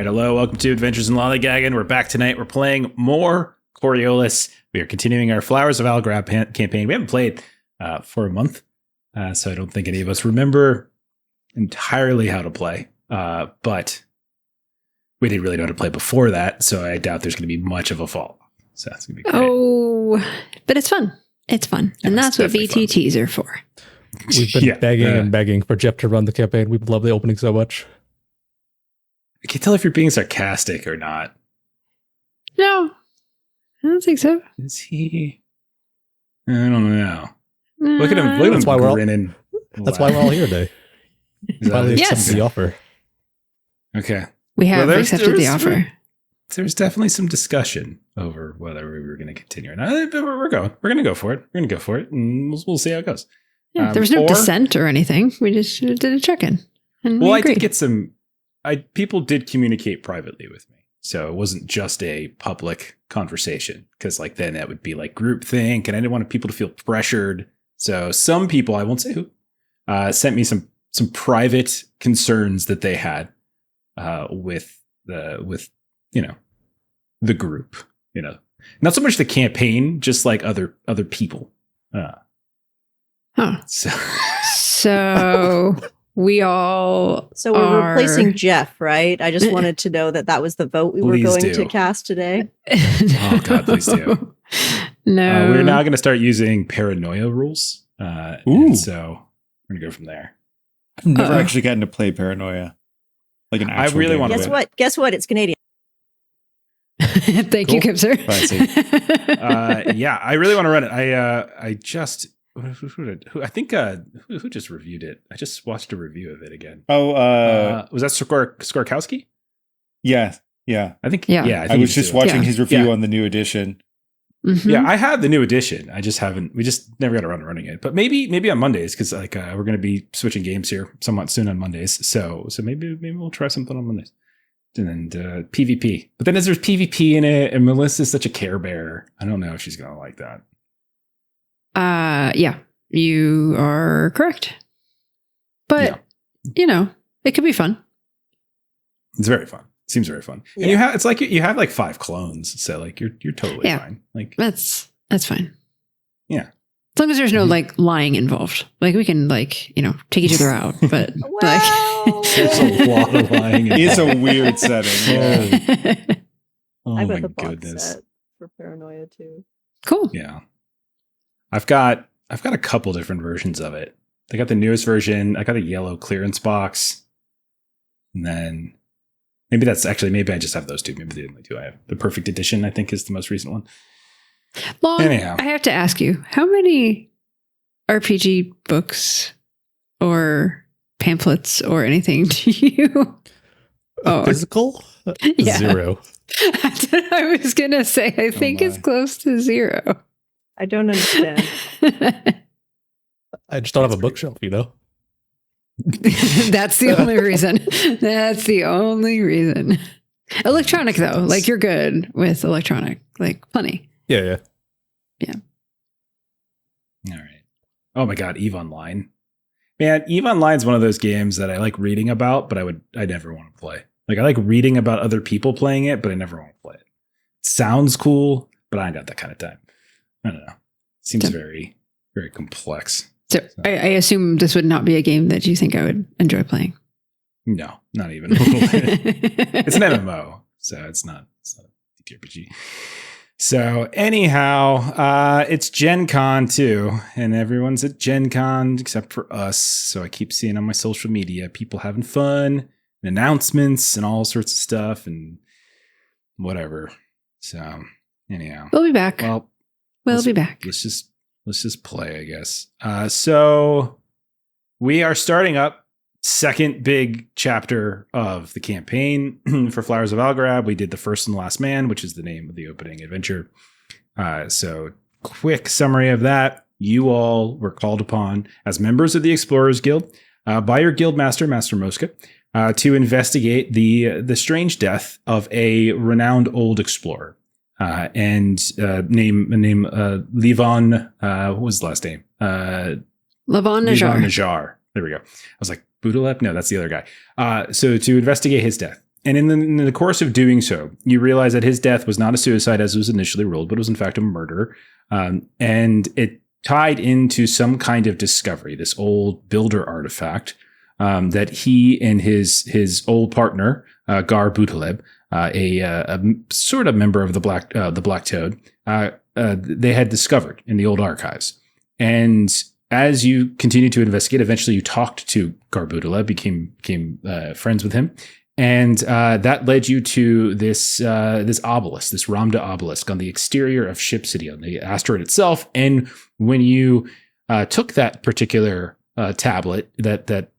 right, hello, welcome to Adventures in Lollygagging. We're back tonight. We're playing more Coriolis. We are continuing our Flowers of Algorab campaign. We haven't played for a month, so I don't think any of us remember entirely how to play. But we didn't really know how to play before that, so I doubt there's going to be much of a fall. So that's going to be great. Oh, but it's fun. It's fun. And that's what VTTs are for. We've been begging and begging for Jeff to run the campaign. We love the opening so much. I can't tell if you're being sarcastic or not. No, I don't think so. Is he? I don't know. Look at him. Look at him grinning. That's why we're all here today. Finally accepted the offer. Okay. We have accepted the offer. There's definitely some discussion over whether we were going to continue or not. But we're going. We're going to go for it. We're going to go for it, and we'll see how it goes. Yeah, there was no dissent or anything. We just did a check-in. Well, I did get some. People did communicate privately with me, so it wasn't just a public conversation. Because like then that would be like groupthink, and I didn't want people to feel pressured. So some people, I won't say who, sent me some private concerns that they had with the group. Not so much the campaign, just like other people. So we all So we're replacing Jeff, right? I just wanted to know that was the vote we were going to cast today. Oh God, please do. No. We're now going to start using paranoia rules. And so we're going to go from there. I've never actually gotten to play paranoia. Like an actual I really want to. Guess what? It's Canadian. Thank you, Kipser. Yeah, I really want to run it. I just who just reviewed it? I just watched a review of it again. Was that Skorkowski? Yeah. I think. Yeah. I think I was just watching his review on the new edition. Mm-hmm. Yeah, I have the new edition. I just haven't. We just never got around to running it. But maybe on Mondays, because we're going to be switching games here somewhat soon on Mondays. So maybe we'll try something on Mondays. And PvP. But then there's PvP in it, and Melissa's such a Care Bear. I don't know if she's gonna like that. Yeah, you are correct. But it could be fun. It's very fun. Seems very fun. Yeah. And you have like 5 clones, so like you're totally fine. Like that's fine. Yeah. As long as there's no like lying involved. Like we can take each other out. But there's a lot of lying. It's a weird setting. Yeah. Oh I my got the box goodness. set for paranoia too. Cool. Yeah. I've got a couple different versions of it. I got the newest version. I got a yellow clearance box. And then maybe I just have those two. Maybe the only two I have. The perfect edition, I think, is the most recent one. Anyhow. I have to ask you, how many RPG books or pamphlets or anything do you own? Physical? Yeah. 0. I was going to say, I think it's close to 0. I don't understand. I just don't have a bookshelf, That's the only reason. That's the only reason. Electronic, though. Like, you're good with electronic. Like, plenty. Yeah. All right. Oh my God, EVE Online. Man, EVE Online is one of those games that I like reading about, but I never want to play. Like I like reading about other people playing it, but I never want to play it. Sounds cool, but I ain't got that kind of time. I don't know. Seems very, very complex. So I assume this would not be a game that you think I would enjoy playing. No, not even a little bit. It's an MMO, so it's not a TTRPG. So anyhow, it's Gen Con too, and everyone's at Gen Con except for us. So I keep seeing on my social media people having fun, and announcements, and all sorts of stuff, and whatever. So anyhow, we'll be back. Well, we'll be back. Let's just play, I guess. So we are starting up second big chapter of the campaign for Flowers of Algorab. We did the First and Last Man, which is the name of the opening adventure. So quick summary of that. You all were called upon as members of the Explorers Guild by your guild master, Master Mosca, to investigate the strange death of a renowned old explorer. Name Levon, what was his last name? Levon Najar. There we go. I was like, Boudalep? No, that's the other guy. So to investigate his death. And in the course of doing so, you realize that his death was not a suicide as was initially ruled, but was in fact a murder. And it tied into some kind of discovery, this old builder artifact that he and his old partner, Gar Butaleb, a sort of member of the Black Toad, they had discovered in the old archives. And as you continued to investigate, eventually you talked to Gar Butaleb, became friends with him. And that led you to this obelisk, this Ramda obelisk on the exterior of Ship City, on the asteroid itself. And when you took that particular tablet, that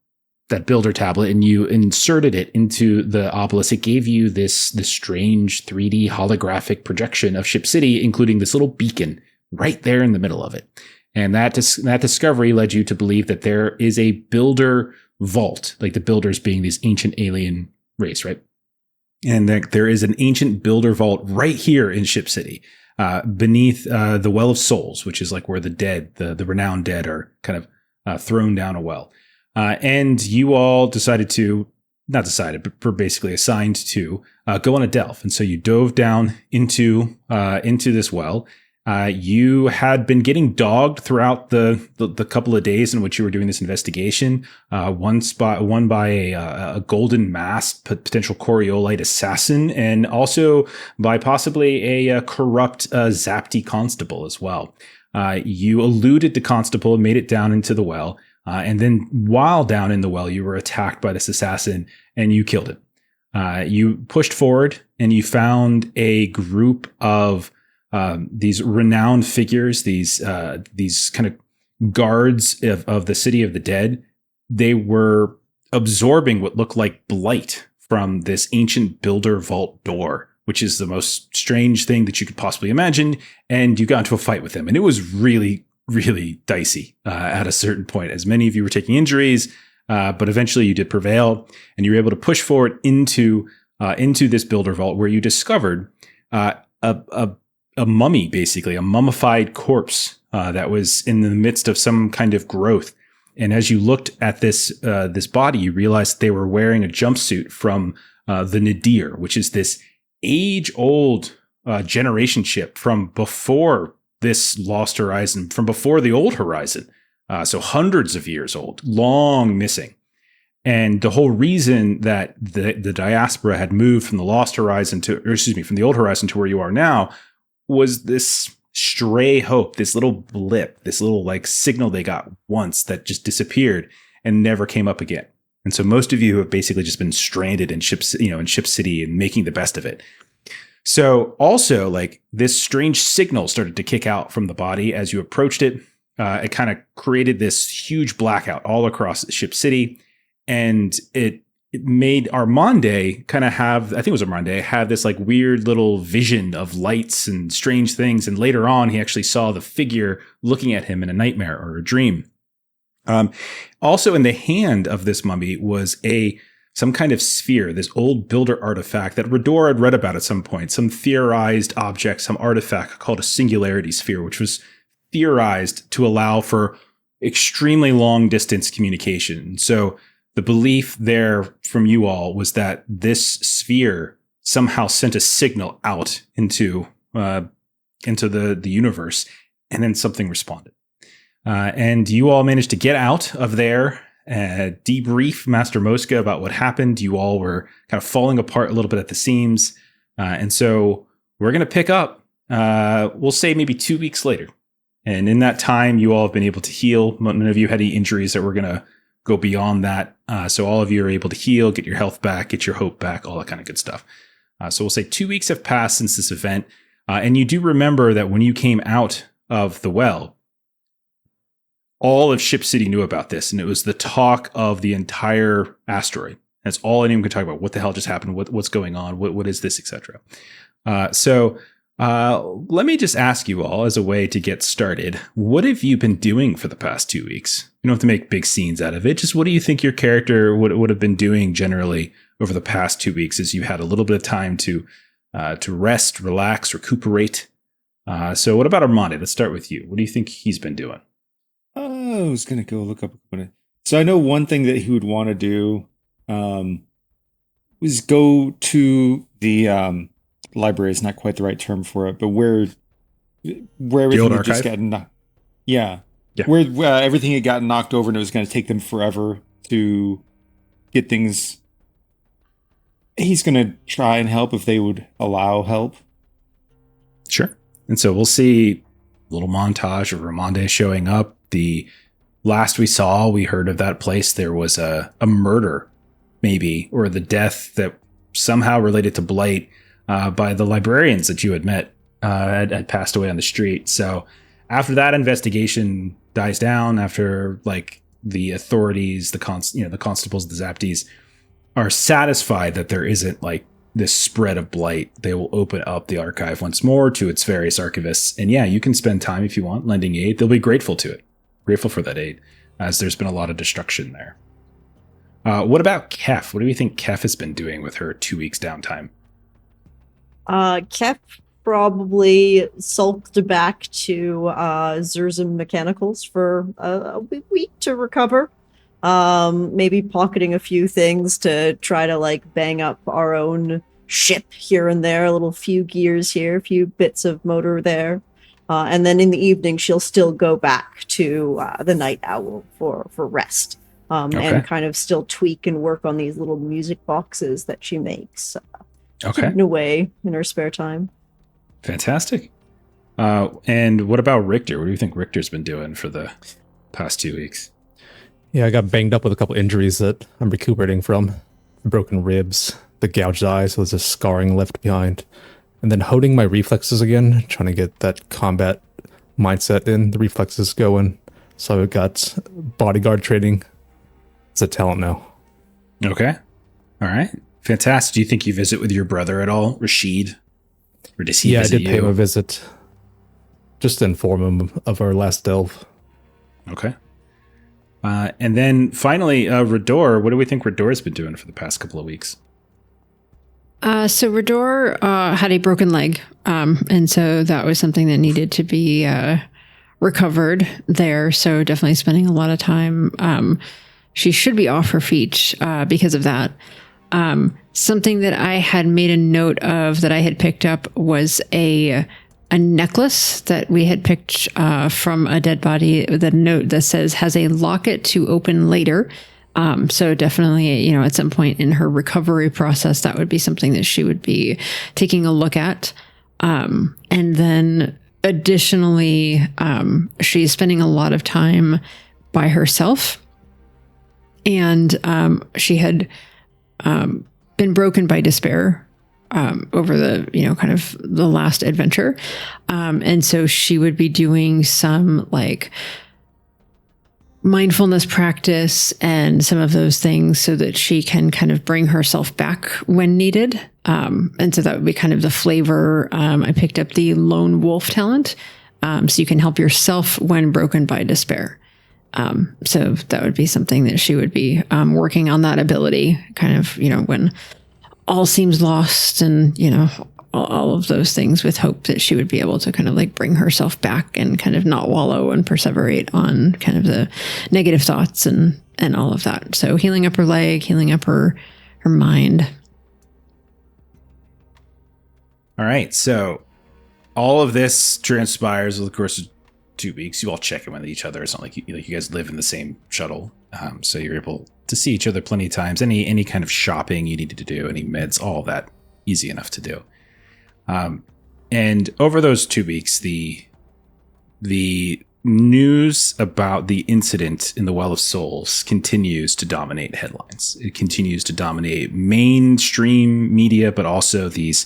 builder tablet, and you inserted it into the obelisk, it gave you this strange 3D holographic projection of Ship City, including this little beacon right there in the middle of it. And that discovery led you to believe that there is a builder vault, like the builders being this ancient alien race, right? And that there is an ancient builder vault right here in Ship City, beneath the Well of Souls, which is like where the dead, the renowned dead, are kind of thrown down a well. And you all not decided, but were basically assigned to go on a delve. And so you dove down into this well. You had been getting dogged throughout the couple of days in which you were doing this investigation. One by a golden masked potential Coriolite assassin, and also by possibly a corrupt Zapti constable as well. You eluded the constable and made it down into the well. And then while down in the well, you were attacked by this assassin and you killed him. You pushed forward and you found a group of these renowned figures, these kind of guards of the city of the dead. They were absorbing what looked like blight from this ancient builder vault door, which is the most strange thing that you could possibly imagine. And you got into a fight with them, and it was really, really dicey at a certain point, as many of you were taking injuries, but eventually you did prevail, and you were able to push forward into this builder vault, where you discovered a mummy, basically a mummified corpse that was in the midst of some kind of growth. And as you looked at this body, you realized they were wearing a jumpsuit from the Nadir, which is this age-old generation ship from before this Lost Horizon, from before the Old Horizon. So hundreds of years old, long missing. And the whole reason that the diaspora had moved from the Lost Horizon from the Old Horizon to where you are now was this stray hope, this little blip, this little like signal they got once that just disappeared and never came up again. And so most of you have basically just been stranded in Ship City and making the best of it. So also, like, this strange signal started to kick out from the body as you approached it. It kind of created this huge blackout all across Ship City, and it made Armande kind of have, I think it was Armande, have this like weird little vision of lights and strange things. And later on, he actually saw the figure looking at him in a nightmare or a dream. Also in the hand of this mummy was some kind of sphere, this old builder artifact that Rador had read about at some point, some theorized object, some artifact called a singularity sphere, which was theorized to allow for extremely long distance communication. So the belief there from you all was that this sphere somehow sent a signal out into the universe, and then something responded. And you all managed to get out of there, debrief Master Mosca about what happened. You all were kind of falling apart a little bit at the seams. And so we're going to pick up, we'll say maybe 2 weeks later. And in that time, you all have been able to heal. None of you had any injuries that were going to go beyond that. So all of you are able to heal, get your health back, get your hope back, all that kind of good stuff. So we'll say 2 weeks have passed since this event. And you do remember that when you came out of the well, all of Ship City knew about this. And it was the talk of the entire asteroid. That's all anyone could talk about. What the hell just happened? What's going on? What is this, etc. So let me just ask you all, as a way to get started, what have you been doing for the past 2 weeks? You don't have to make big scenes out of it. Just what do you think your character would have been doing generally over the past 2 weeks, as you had a little bit of time to rest, relax, recuperate? So what about Armande? Let's start with you. What do you think he's been doing? I was going to go look up. So I know one thing that he would want to do is go to the library is not quite the right term for it, but where everything had just gotten knocked. Yeah. Where everything had gotten knocked over and it was going to take them forever to get things. He's going to try and help if they would allow help. Sure. And so we'll see a little montage of Armande showing up. The last we saw, we heard of that place, there was a murder, maybe, or the death that somehow related to Blight by the librarians that you had met had passed away on the street. So after that investigation dies down, after like the authorities, the constables, the Zapties are satisfied that there isn't like this spread of Blight, they will open up the archive once more to its various archivists. And yeah, you can spend time if you want lending aid. They'll be grateful to it. Grateful for that aid, as there's been a lot of destruction there. What about Kef? What do you think Kef has been doing with her 2 weeks downtime? Kef probably sulked back to Zerzum Mechanicals for a week to recover. Maybe pocketing a few things to try to like bang up our own ship here and there, a little few gears here, a few bits of motor there. And then in the evening, she'll still go back to the Night Owl for rest. And kind of still tweak and work on these little music boxes that she makes. Hidden away in her spare time. Fantastic. And what about Richter? What do you think Richter's been doing for the past 2 weeks? Yeah, I got banged up with a couple injuries that I'm recuperating from. Broken ribs, the gouged eyes with just scarring left behind. And then honing my reflexes again, trying to get that combat mindset in, the reflexes going. So I've got bodyguard training. It's a talent now. Okay. All right. Fantastic. Do you think you visit with your brother at all, Rashid? Or does he visit you? Yeah, I did pay him a visit. Just to inform him of our last delve. Okay. And then finally, Rador. What do we think Rador's been doing for the past couple of weeks? So Rador had a broken leg, and so that was something that needed to be recovered there. So definitely spending a lot of time. She should be off her feet because of that. Something that I had made a note of that I had picked up was a necklace that we had picked from a dead body. The note that says has a locket to open later. So definitely, at some point in her recovery process, that would be something that she would be taking a look at. And then additionally, she's spending a lot of time by herself. And she had been broken by despair over the, kind of the last adventure. And so she would be doing some like mindfulness practice and some of those things so that she can kind of bring herself back when needed. And so that would be kind of the flavor. I picked up the lone wolf talent. So you can help yourself when broken by despair. So that would be something that she would be working on, that ability kind of, when all seems lost and, all of those things, with hope that she would be able to kind of like bring herself back and kind of not wallow and perseverate on kind of the negative thoughts and all of that. So healing up her leg, healing up her mind. All right. So all of this transpires over the course of 2 weeks. You all check in with each other. It's not like you guys live in the same shuttle. So you're able to see each other plenty of times. Any kind of shopping you needed to do, any meds, all of that, easy enough to do. And over those 2 weeks, the news about the incident in the Well of Souls continues to dominate headlines. It continues to dominate mainstream media, but also these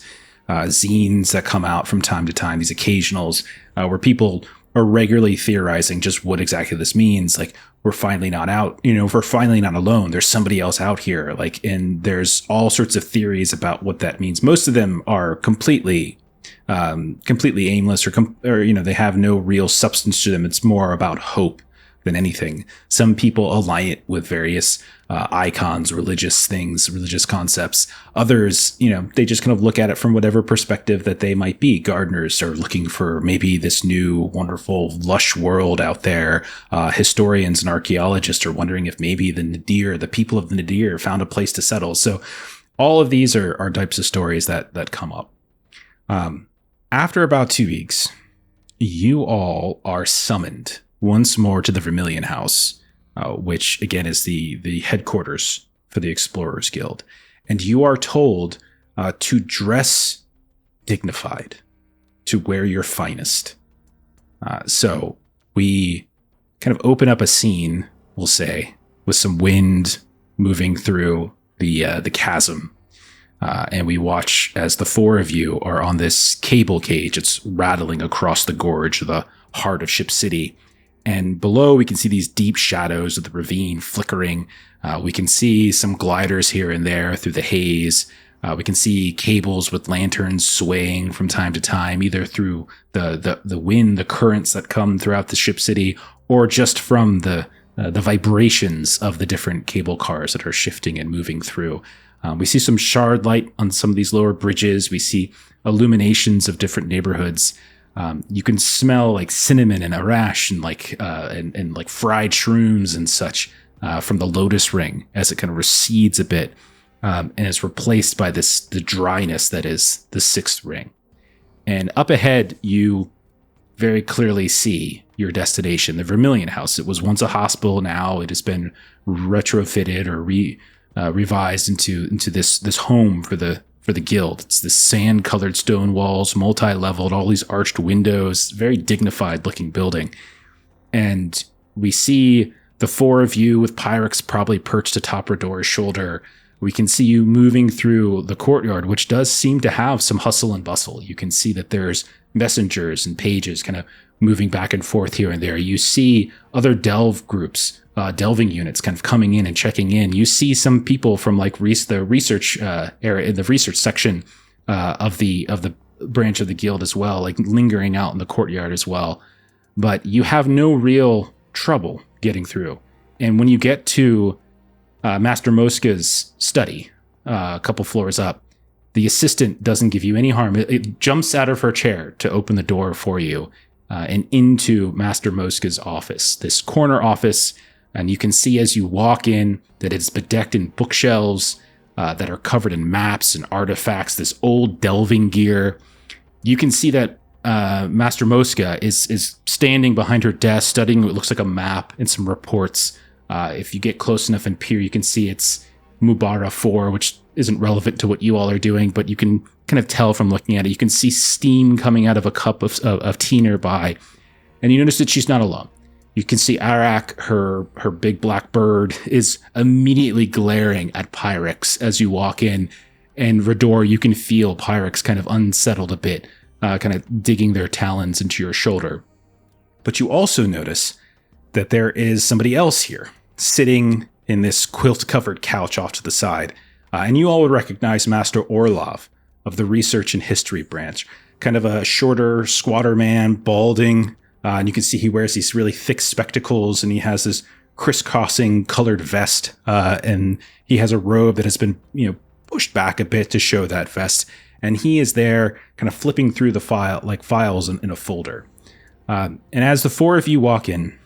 zines that come out from time to time, these occasionals where people are regularly theorizing just what exactly this means. Like, we're finally not out, we're finally not alone. There's somebody else out here. Like, and there's all sorts of theories about what that means. Most of them are completely aimless or they have no real substance to them. It's more about hope than anything. Some people align it with various icons, religious things, religious concepts. Others, they just kind of look at it from whatever perspective that they might be. Gardeners are looking for maybe this new, wonderful, lush world out there. Historians and archaeologists are wondering if maybe the Nadir, the people of the Nadir, found a place to settle. So all of these are types of stories that come up. After about 2 weeks, you all are summoned once more to the Vermilion House, which again is the headquarters for the Explorers Guild. And you are told to dress dignified, to wear your finest. So we kind of open up a scene, we'll say, with some wind moving through the chasm. And we watch as the four of you are on this cable cage. It's rattling across the gorge, the heart of Ship City. And below, we can see these deep shadows of the ravine flickering. We can see some gliders here and there through the haze. We can see cables with lanterns swaying from time to time, either through the wind, the currents that come throughout the Ship City, or just from the vibrations of the different cable cars that are shifting and moving through. We see some shard light on some of these lower bridges. We see illuminations of different neighborhoods. You can smell like cinnamon and arash and like fried shrooms and such from the Lotus Ring as it kind of recedes a bit and is replaced by the dryness that is the sixth ring. And up ahead, you very clearly see your destination, the Vermilion House. It was once a hospital. Now it has been retrofitted or revised into this home for the guild. It's this sand-colored stone walls, multi-leveled, all these arched windows, very dignified-looking building. And we see the four of you with Pyrex probably perched atop Rador's shoulder. We can see you moving through the courtyard, which does seem to have some hustle and bustle. You can see that there's messengers and pages kind of moving back and forth here and there. You see other delve groups, delving units kind of coming in and checking in. You see some people from like the research area, in the research section of the branch of the guild as well, like lingering out in the courtyard as well. But you have no real trouble getting through. And when you get to Master Mosca's study, a couple floors up, the assistant doesn't give you any harm. It jumps out of her chair to open the door for you and into Master Mosca's office, this corner office. And you can see as you walk in that it's bedecked in bookshelves that are covered in maps and artifacts, this old delving gear. You can see that Master Mosca is standing behind her desk studying what looks like a map and some reports. If you get close enough and peer, you can see it's Mubara 4, which isn't relevant to what you all are doing, but you can kind of tell from looking at it. You can see steam coming out of a cup of tea nearby, and you notice that she's not alone. You can see Arak, her big black bird, is immediately glaring at Pyrex as you walk in, and Rador, you can feel Pyrex kind of unsettled a bit, kind of digging their talons into your shoulder. But you also notice that there is somebody else here, sitting in this quilt-covered couch off to the side. And you all would recognize Master Orlov of the Research and History branch. Kind of a shorter, squatter man, balding. And you can see he wears these really thick spectacles, and he has this crisscrossing colored vest. And he has a robe that has been, pushed back a bit to show that vest. And he is there kind of flipping through the files in a folder. And as the four of you walk in,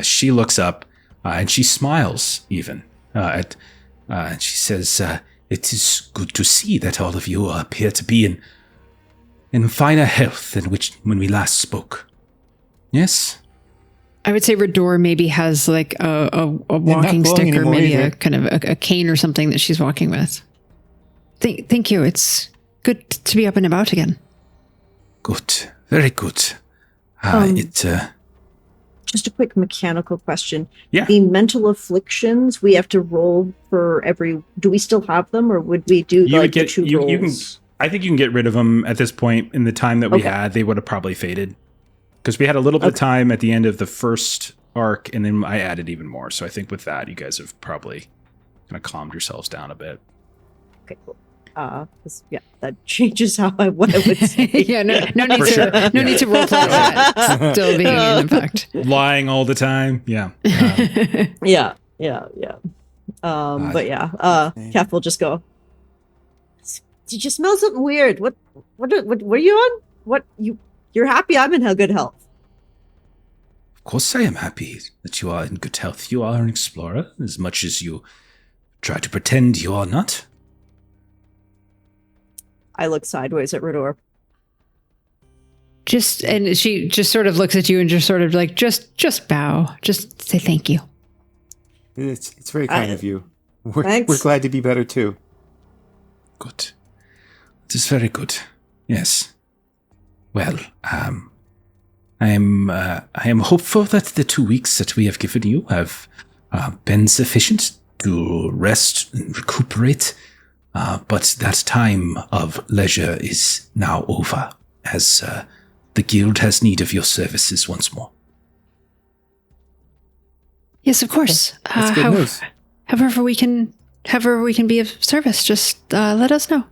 she looks up and she smiles even. And she says, "It is good to see that all of you appear to be in finer health than when we last spoke. Yes?" I would say Rador maybe has like a walking stick or maybe a kind of a cane or something that she's walking with. Thank you. It's good to be up and about again. Good. Very good. Just a quick mechanical question. Yeah. The mental afflictions, we have to roll for every... Do we still have them, or would we do two rolls? I think you can get rid of them at this point. In the time that we had, they would have probably faded. Because we had a little bit of time at the end of the first arc, and then I added even more. So I think with that, you guys have probably kind of calmed yourselves down a bit. Okay, cool. That changes what I would say. Yeah, no need to roll play that. Still being in effect. Lying all the time. Yeah. Yeah. Kath will just go, "Did you smell something weird? What are you on? You're happy I'm in good health?" Of course I am happy that you are in good health. You are an explorer, as much as you try to pretend you are not. I look sideways at Rador. And she just sort of looks at you and just sort of like, just bow. Just say thank you. It's very kind of you. Thanks. We're glad to be better too. Good. It is very good. Yes. Well, I am hopeful that the 2 weeks that we have given you have been sufficient to rest and recuperate. But that time of leisure is now over, as the guild has need of your services once more. Yes, of course. That's good news. However we can be of service, just let us know.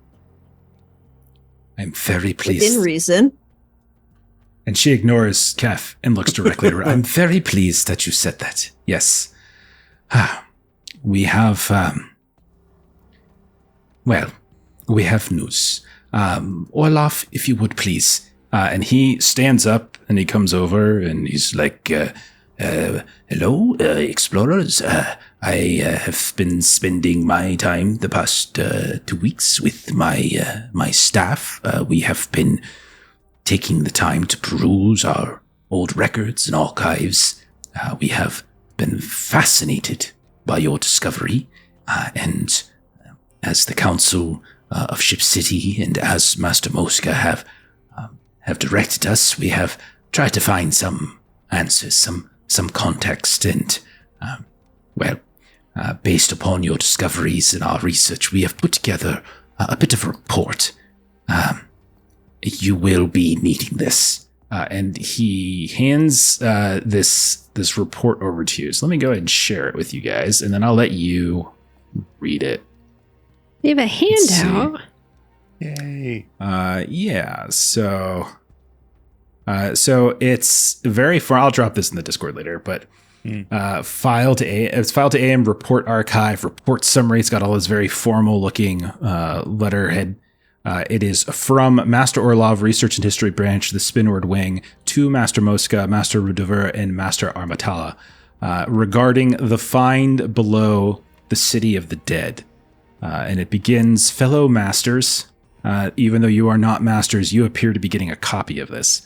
I'm very pleased. Within reason. And she ignores Kef and looks directly at her. I'm very pleased that you said that. Yes. We have, we have news. Orloff, if you would please. And he stands up and he comes over and he's like, hello, explorers. I have been spending my time the past 2 weeks with my staff. We have been taking the time to peruse our old records and archives. We have been fascinated by your discovery, and as the Council of Ship City and as Master Mosca have directed us, we have tried to find some answers, some context, and based upon your discoveries and our research, we have put together a bit of a report. You will be needing this. And he hands this report over to you. So let me go ahead and share it with you guys, and then I'll let you read it. You have a handout. Yay. Yeah. So it's very far. I'll drop this in the Discord later, but file to AM report archive report summary. It's got all this very formal looking letterhead. It is from Master Orlov, Research and History Branch, the Spinward Wing, to Master Mosca, Master Rudever, and Master Armatala, regarding the find below the City of the Dead. And it begins, fellow masters, even though you are not masters, you appear to be getting a copy of this.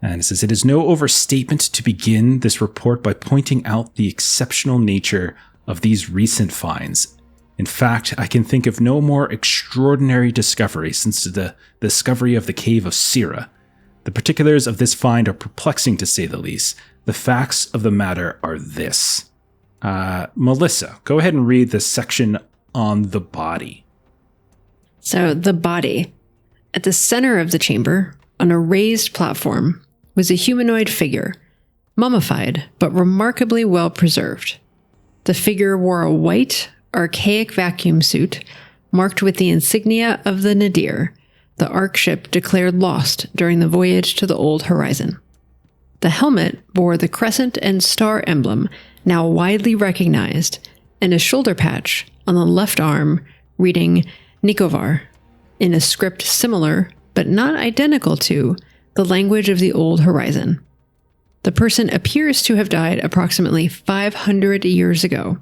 And it says, it is no overstatement to begin this report by pointing out the exceptional nature of these recent finds. In fact, I can think of no more extraordinary discovery since the discovery of the cave of Sira. The particulars of this find are perplexing to say the least. The facts of the matter are this. Melissa, go ahead and read the section on the body. So the body. At the center of the chamber, on a raised platform, was a humanoid figure, mummified but remarkably well preserved. The figure wore a white, archaic vacuum suit marked with the insignia of the Nadir, the Ark ship declared lost during the voyage to the Old Horizon. The helmet bore the crescent and star emblem, now widely recognized, and a shoulder patch on the left arm reading Nikovar, in a script similar, but not identical to, the language of the Old Horizon. The person appears to have died approximately 500 years ago,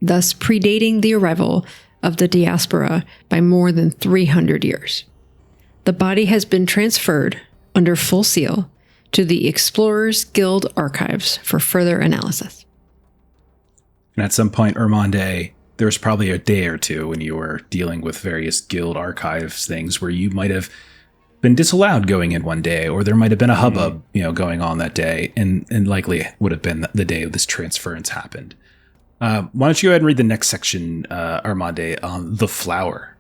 thus predating the arrival of the diaspora by more than 300 years. The body has been transferred, under full seal, to the Explorers Guild archives for further analysis. And at some point, Armande, there was probably a day or two when you were dealing with various guild archives things where you might have been disallowed going in one day, or there might have been a hubbub, going on that day, and likely would have been the day this transference happened. Why don't you go ahead and read the next section, Armande, on the flower?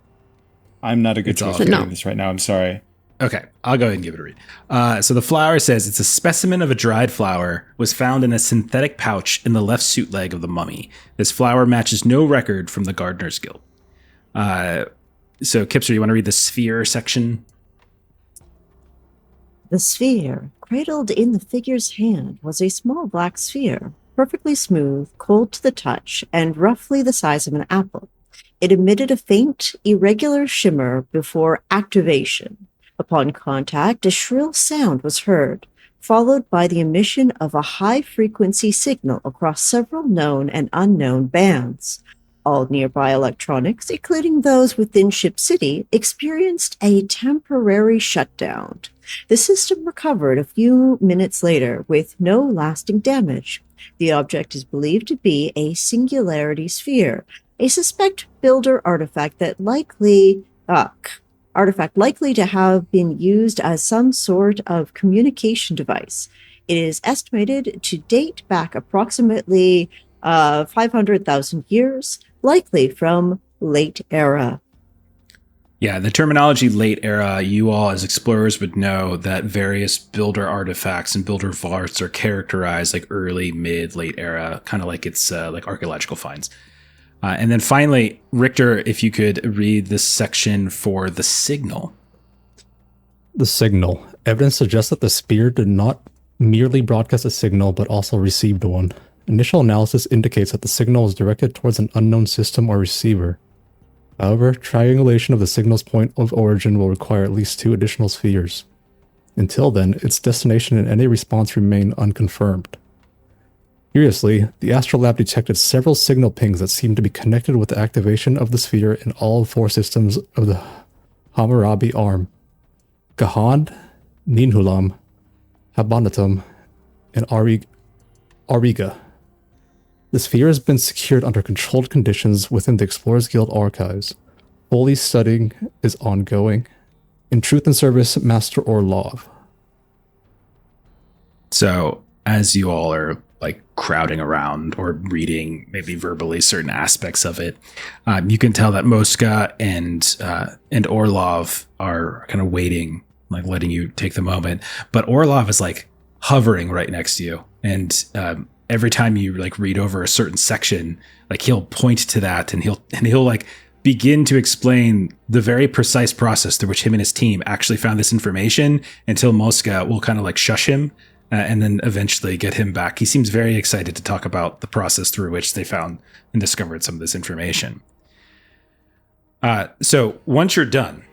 I'm not a good choice for doing this right now. I'm sorry. Okay, I'll go ahead and give it a read. So the flower says, it's a specimen of a dried flower, was found in a synthetic pouch in the left suit leg of the mummy. This flower matches no record from the Gardener's Guild. So Kipser, you want to read the sphere section? The sphere, cradled in the figure's hand, was a small black sphere, perfectly smooth, cold to the touch, and roughly the size of an apple. It emitted a faint, irregular shimmer before activation. Upon contact, a shrill sound was heard, followed by the emission of a high-frequency signal across several known and unknown bands. All nearby electronics, including those within Ship City, experienced a temporary shutdown. The system recovered a few minutes later with no lasting damage. The object is believed to be a singularity sphere, a suspect builder artifact likely to have been used as some sort of communication device. It is estimated to date back approximately 500,000 years, likely from late era. Yeah, the terminology late era, you all as explorers would know that various builder artifacts and builder vaults are characterized like early, mid, late era, kind of like it's like archaeological finds. And then finally, Richter, if you could read this section for the signal. The signal. Evidence suggests that the sphere did not merely broadcast a signal, but also received one. Initial analysis indicates that the signal is directed towards an unknown system or receiver. However, triangulation of the signal's point of origin will require at least 2 additional spheres. Until then, its destination and any response remain unconfirmed. Curiously, the Astrolab detected several signal pings that seem to be connected with the activation of the sphere in all 4 systems of the Hammurabi arm: Gahand, Ninhulam, Habanatum, and Auriga. The sphere has been secured under controlled conditions within the Explorers Guild archives. Fully studying is ongoing. In Truth and Service, Master Orlov. So, as you all are like crowding around or reading maybe verbally certain aspects of it, you can tell that Mosca and Orlov are kind of waiting, like letting you take the moment. But Orlov is like hovering right next to you, and every time you like read over a certain section, like he'll point to that and he'll like begin to explain the very precise process through which him and his team actually found this information, until Mosca will kind of like shush him and then eventually get him back. He seems very excited to talk about the process through which they found and discovered some of this information. So once you're done,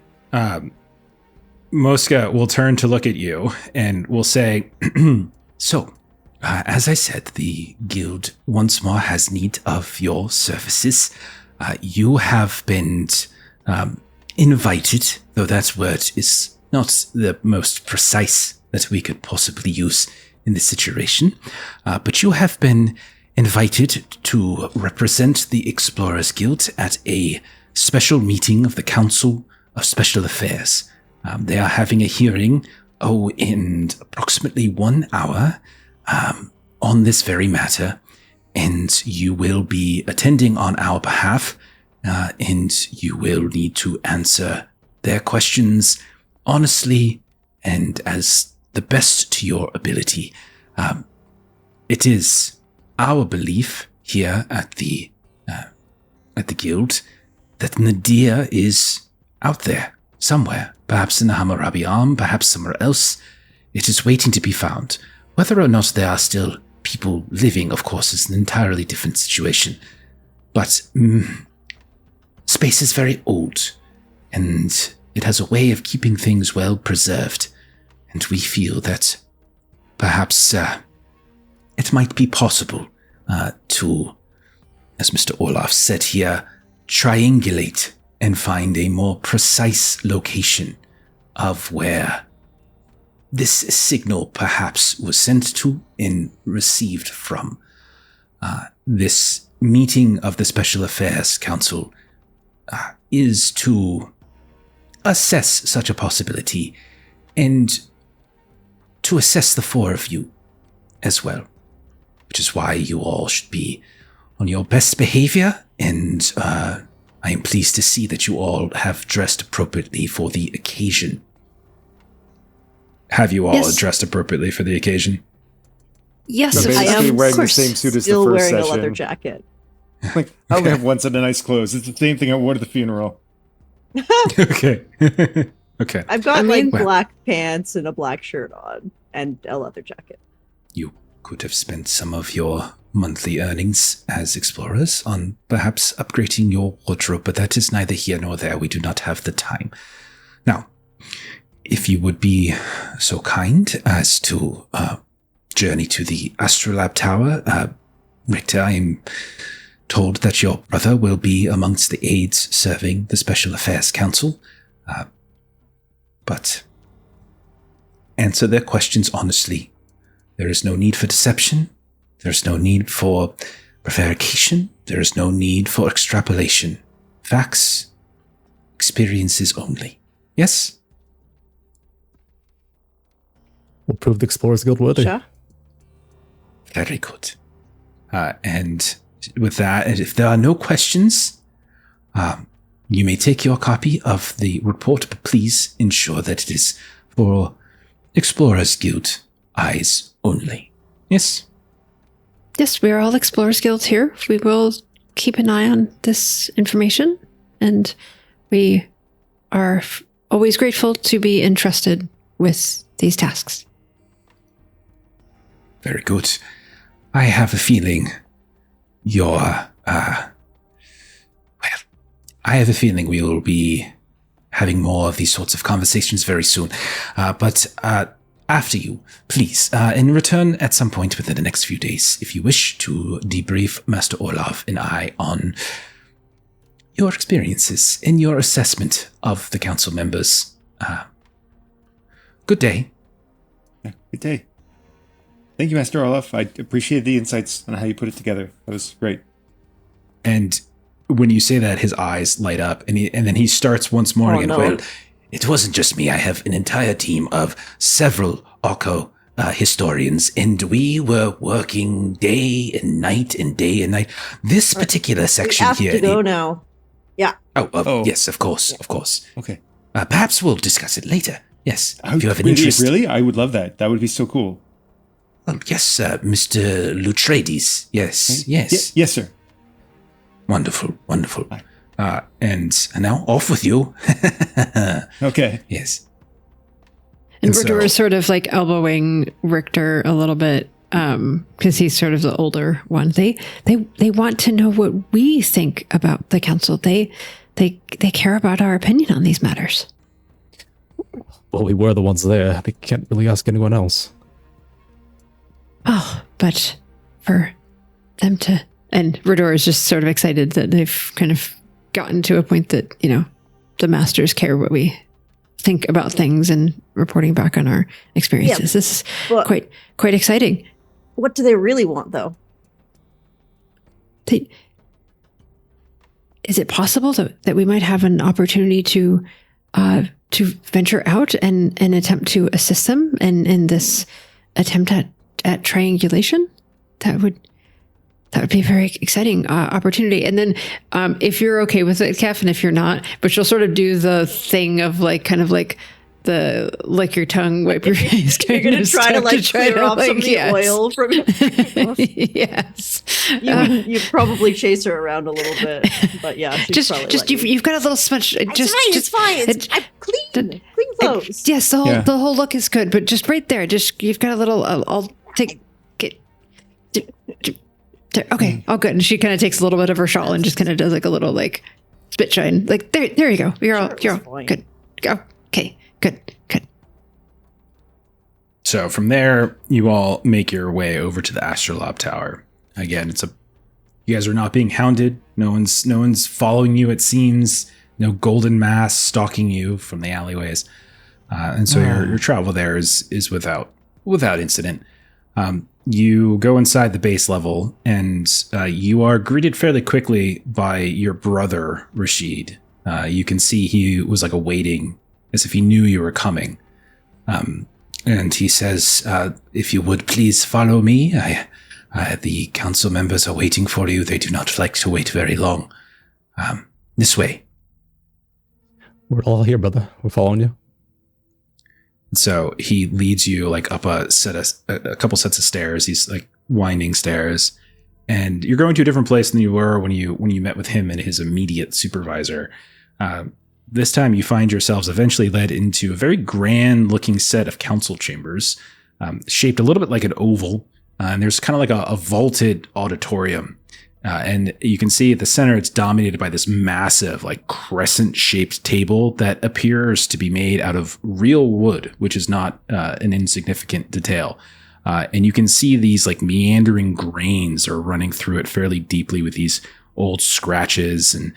Mosca will turn to look at you and will say, so, as I said, the guild once more has need of your services. You have been invited, though that word is not the most precise that we could possibly use in this situation. But you have been invited to represent the Explorers Guild at a special meeting of the Council of Special Affairs. They are having a hearing, in approximately 1 hour, on this very matter, and you will be attending on our behalf, and you will need to answer their questions honestly and as the best to your ability. It is our belief here at the guild that Nadir is out there somewhere, perhaps in the Hammurabi Arm, perhaps somewhere else. It is waiting to be found. Whether or not there are still people living, of course, is an entirely different situation. But space is very old, and it has a way of keeping things well preserved. And we feel that perhaps it might be possible to, as Mr. Orlov said here, triangulate and find a more precise location of where this signal perhaps was sent to and received from. This meeting of the Special Affairs Council is to assess such a possibility and to assess the 4 of you as well, which is why you all should be on your best behavior, and I am pleased to see that you all have dressed appropriately for the occasion. Have you all dressed appropriately for the occasion? Yes, so I am wearing the same suit as still the first wearing session. a leather jacket. Like, I only have one set of nice clothes. It's the same thing I wore to the funeral. Okay. Okay. I've got black pants and a black shirt on and a leather jacket. You could have spent some of your monthly earnings as explorers on perhaps upgrading your wardrobe, but that is neither here nor there. We do not have the time. Now, if you would be so kind as to journey to the Astrolab Tower, Richter, I'm told that your brother will be amongst the aides serving the Special Affairs Council. But answer their questions honestly. There is no need for deception. There's no need for prevarication. There is no need for extrapolation. Facts, experiences only. Yes? We'll prove the Explorers Guild worthy. Sure. Very good. And with that, if there are no questions, you may take your copy of the report, but please ensure that it is for Explorers Guild eyes only. Yes? Yes, we are all Explorers Guild here. We will keep an eye on this information, and we are always grateful to be entrusted with these tasks. Very good. I have a feeling I have a feeling we will be having more of these sorts of conversations very soon. But after you, please, in return at some point within the next few days, if you wish to debrief Master Orlov and I on your experiences and your assessment of the council members. Good day. Yeah, good day. Thank you, Master Orlov. I appreciate the insights on how you put it together. That was great. And when you say that, his eyes light up, and then he starts once more again. No. Well, it wasn't just me. I have an entire team of several Orco historians, and we were working day and night and day and night. This particular section here. We have to go now. Yeah. Oh, yes, of course, of course. Okay. Perhaps we'll discuss it later. Yes, if you have an interest. Really? I would love that. That would be so cool. Yes, Mr. Loutreides. Yes, yes. Yes, sir. Wonderful, wonderful. And now off with you. Okay. Yes. And Richter is sort of like elbowing Richter a little bit because he's sort of the older one. They want to know what we think about the council. They care about our opinion on these matters. Well, we were the ones there. We can't really ask anyone else. Oh, but for them to... And Richter is just sort of excited that they've kind of gotten to a point that, you know, the masters care what we think about things and reporting back on our experiences. Yeah, this is quite exciting. What do they really want, though? Is it possible that we might have an opportunity to venture out and attempt to assist them in this attempt at triangulation? That would be a very exciting opportunity. And then if you're okay with it, Kef, and if you're not, but you'll sort of do the thing of like kind of like the lick your tongue, wipe your face. You're going to try to clear off some of the oil from Yes. You probably chase her around a little bit, but yeah, she's you've got a little smudge. It's fine. I'm clean clothes. Yes, the whole look is good, but just right there, you've got a little. I'll take it. Okay, all good. And she kind of takes a little bit of her shawl and just kind of does like a little like spit shine. Like there you go. You're all good. Okay, good. So from there, you all make your way over to the Astrolabe Tower. Again, you guys are not being hounded. No one's following you. It seems no golden mass stalking you from the alleyways, and so your travel there is without incident. You go inside the base level, and you are greeted fairly quickly by your brother, Rashid. You can see he was like awaiting, as if he knew you were coming. And he says, if you would please follow me. The council members are waiting for you. They do not like to wait very long. This way. We're all here, brother. We're following you. So he leads you like up a couple sets of stairs. These like winding stairs, and you're going to a different place than you were when you met with him and his immediate supervisor. This time, you find yourselves eventually led into a very grand-looking set of council chambers, shaped a little bit like an oval. And there's kind of like a vaulted auditorium. And you can see at the center, it's dominated by this massive, like crescent-shaped table that appears to be made out of real wood, which is not an insignificant detail. And you can see these like meandering grains are running through it fairly deeply with these old scratches. And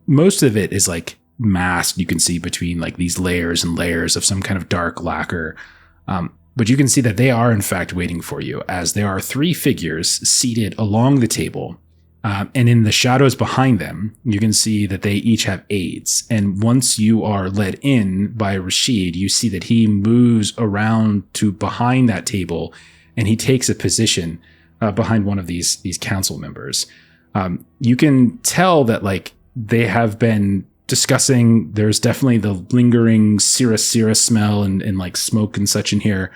most of it is like masked. You can see between like these layers and layers of some kind of dark lacquer. But you can see that they are in fact waiting for you, as there are 3 figures seated along the table. And in the shadows behind them, you can see that they each have aides. And once you are led in by Rashid, you see that he moves around to behind that table, and he takes a position behind one of these council members. You can tell that like they have been discussing. There's definitely the lingering sira smell and like smoke and such in here.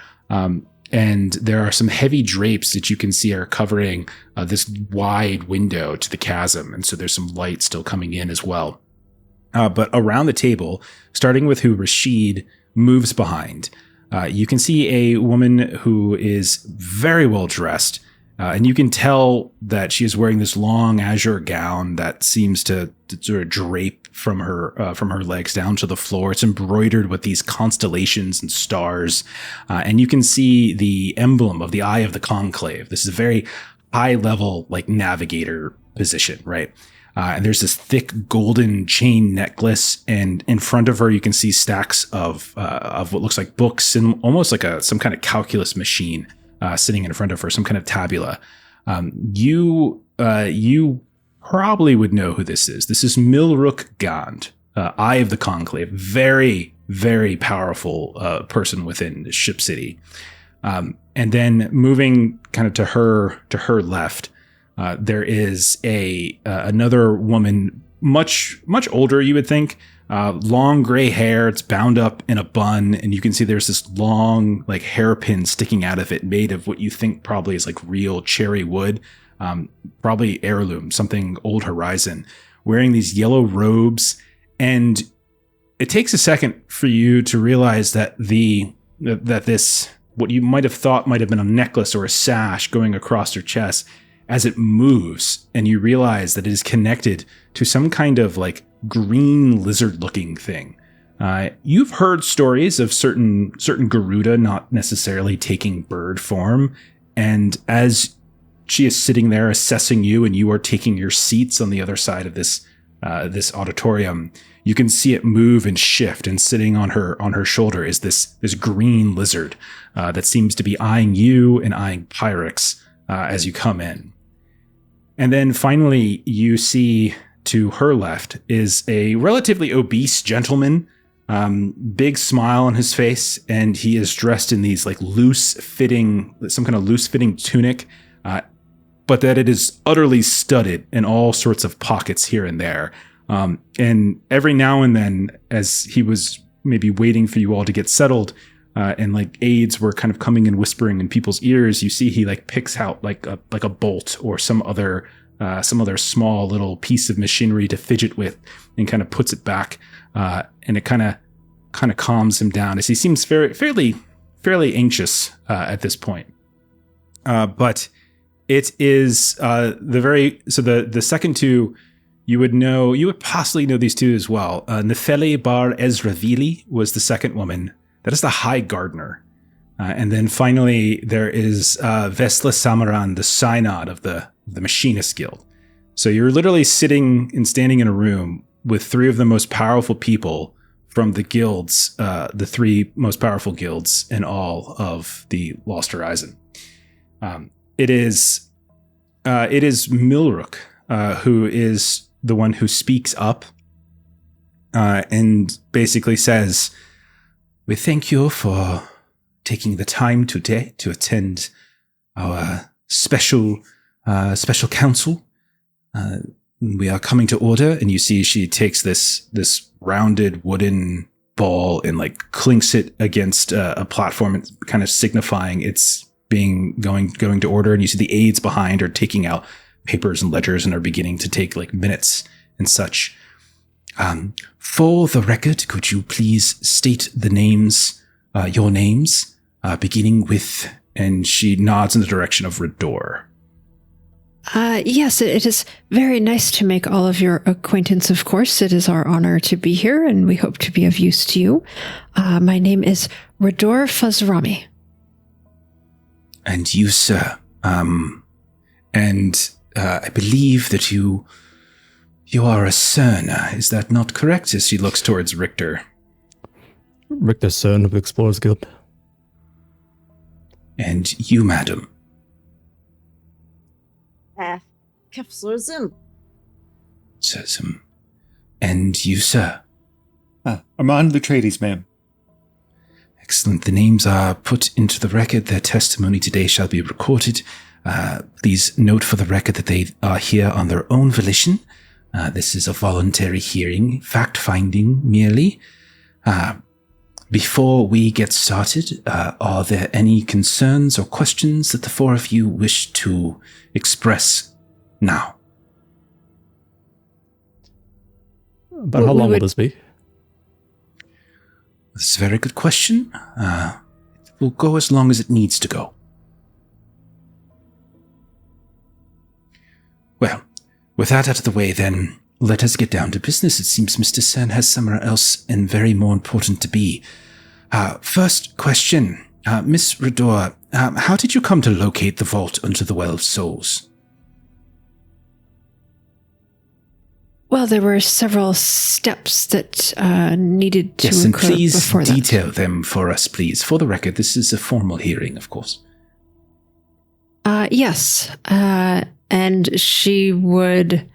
And there are some heavy drapes that you can see are covering this wide window to the chasm. And so there's some light still coming in as well. But around the table, starting with who Rashid moves behind, you can see a woman who is very well dressed. And you can tell that she is wearing this long azure gown that seems to sort of drape from her legs down to the floor. It's embroidered with these constellations and stars. And you can see the emblem of the Eye of the Conclave. This is a very high level, like navigator position, right? And there's this thick golden chain necklace. And in front of her, you can see stacks of what looks like books and almost like some kind of calculus machine sitting in front of her, some kind of tabula. You probably would know who this is. This is Milrook Gand, Eye of the Conclave. Very, very powerful person within Ship City. And then moving kind of to her left, there is another woman, much older, you would think. Long gray hair. It's bound up in a bun, and you can see there's this long like hairpin sticking out of it, made of what you think probably is like real cherry wood. Probably heirloom, something Old Horizon, wearing these yellow robes. And it takes a second for you to realize that this, what you might have thought might have been a necklace or a sash going across her chest, as it moves, and you realize that it is connected to some kind of like green lizard looking thing. You've heard stories of certain Garuda not necessarily taking bird form. And as she is sitting there assessing you, and you are taking your seats on the other side of this auditorium, you can see it move and shift, and sitting on her shoulder is this green lizard that seems to be eyeing you and eyeing Pyrex as you come in. And then finally, you see to her left is a relatively obese gentleman, big smile on his face, and he is dressed in these like some kind of loose fitting tunic, but that it is utterly studded in all sorts of pockets here and there. And every now and then, as he was maybe waiting for you all to get settled, and like aides were kind of coming and whispering in people's ears, you see he like picks out like a bolt or some other small little piece of machinery to fidget with, and kind of puts it back, and it kind of calms him down, as he seems fairly anxious at this point. But it is the second two. You would possibly know these two as well. Nefeli Bar Ezravili was the second woman. That is the High Gardener. And then finally, there is Vesla Samaran, the Synod of the Machinist Guild. So you're literally sitting and standing in a room with 3 of the most powerful people from the guilds, the 3 most powerful guilds in all of the Lost Horizon. It is Milrook, who is the one who speaks up and basically says, "We thank you for taking the time today to attend our special council. We are coming to order." And you see she takes this rounded wooden ball and like clinks it against a platform, kind of signifying it's going to order. And you see the aides behind are taking out papers and ledgers and are beginning to take like minutes and such. For the record, could you please state the names, your names, beginning with, and she nods in the direction of Redor. Yes, it is very nice to make all of your acquaintance, of course. It is our honor to be here, and we hope to be of use to you. My name is Redor Fazrami. And you, sir. I believe that you are a Cerne. Is that not correct? As she looks towards Richter. Richter Cerne of the Explorers Guild. And you, madam. Keflerism. Zerzum. And you, sir. Armande Loutreides, ma'am. Excellent. The names are put into the record. Their testimony today shall be recorded. Please note for the record that they are here on their own volition. This is a voluntary hearing, fact-finding merely. Before we get started, are there any concerns or questions that the four of you wish to express now? About how long will this be? This is a very good question. It will go as long as it needs to go. Well, with that out of the way, then, let us get down to business. It seems Mr. Cerne has somewhere else and very more important to be. First question. Miss Redor, how did you come to locate the vault under the Well of Souls? Well, there were several steps that needed to occur before that. Yes, and please detail them for us, please. For the record, this is a formal hearing, of course. Yes. And she would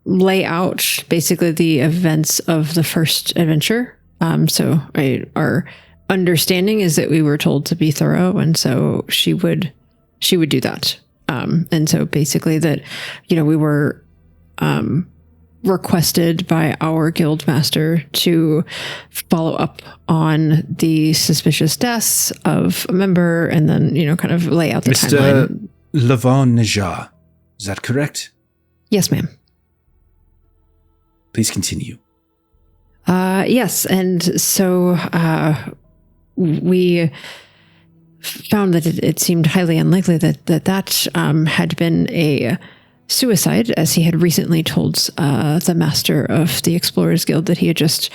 lay out basically the events of the first adventure. Our understanding is that we were told to be thorough, and so she would do that. And so basically that, we were requested by our guild master to follow up on the suspicious deaths of a member, and then, kind of lay out the timeline. Mr. Levon Najar, is that correct? Yes, ma'am. Please continue. Yes, and so we found that it seemed highly unlikely that had been a suicide, as he had recently told the master of the Explorers Guild that he had just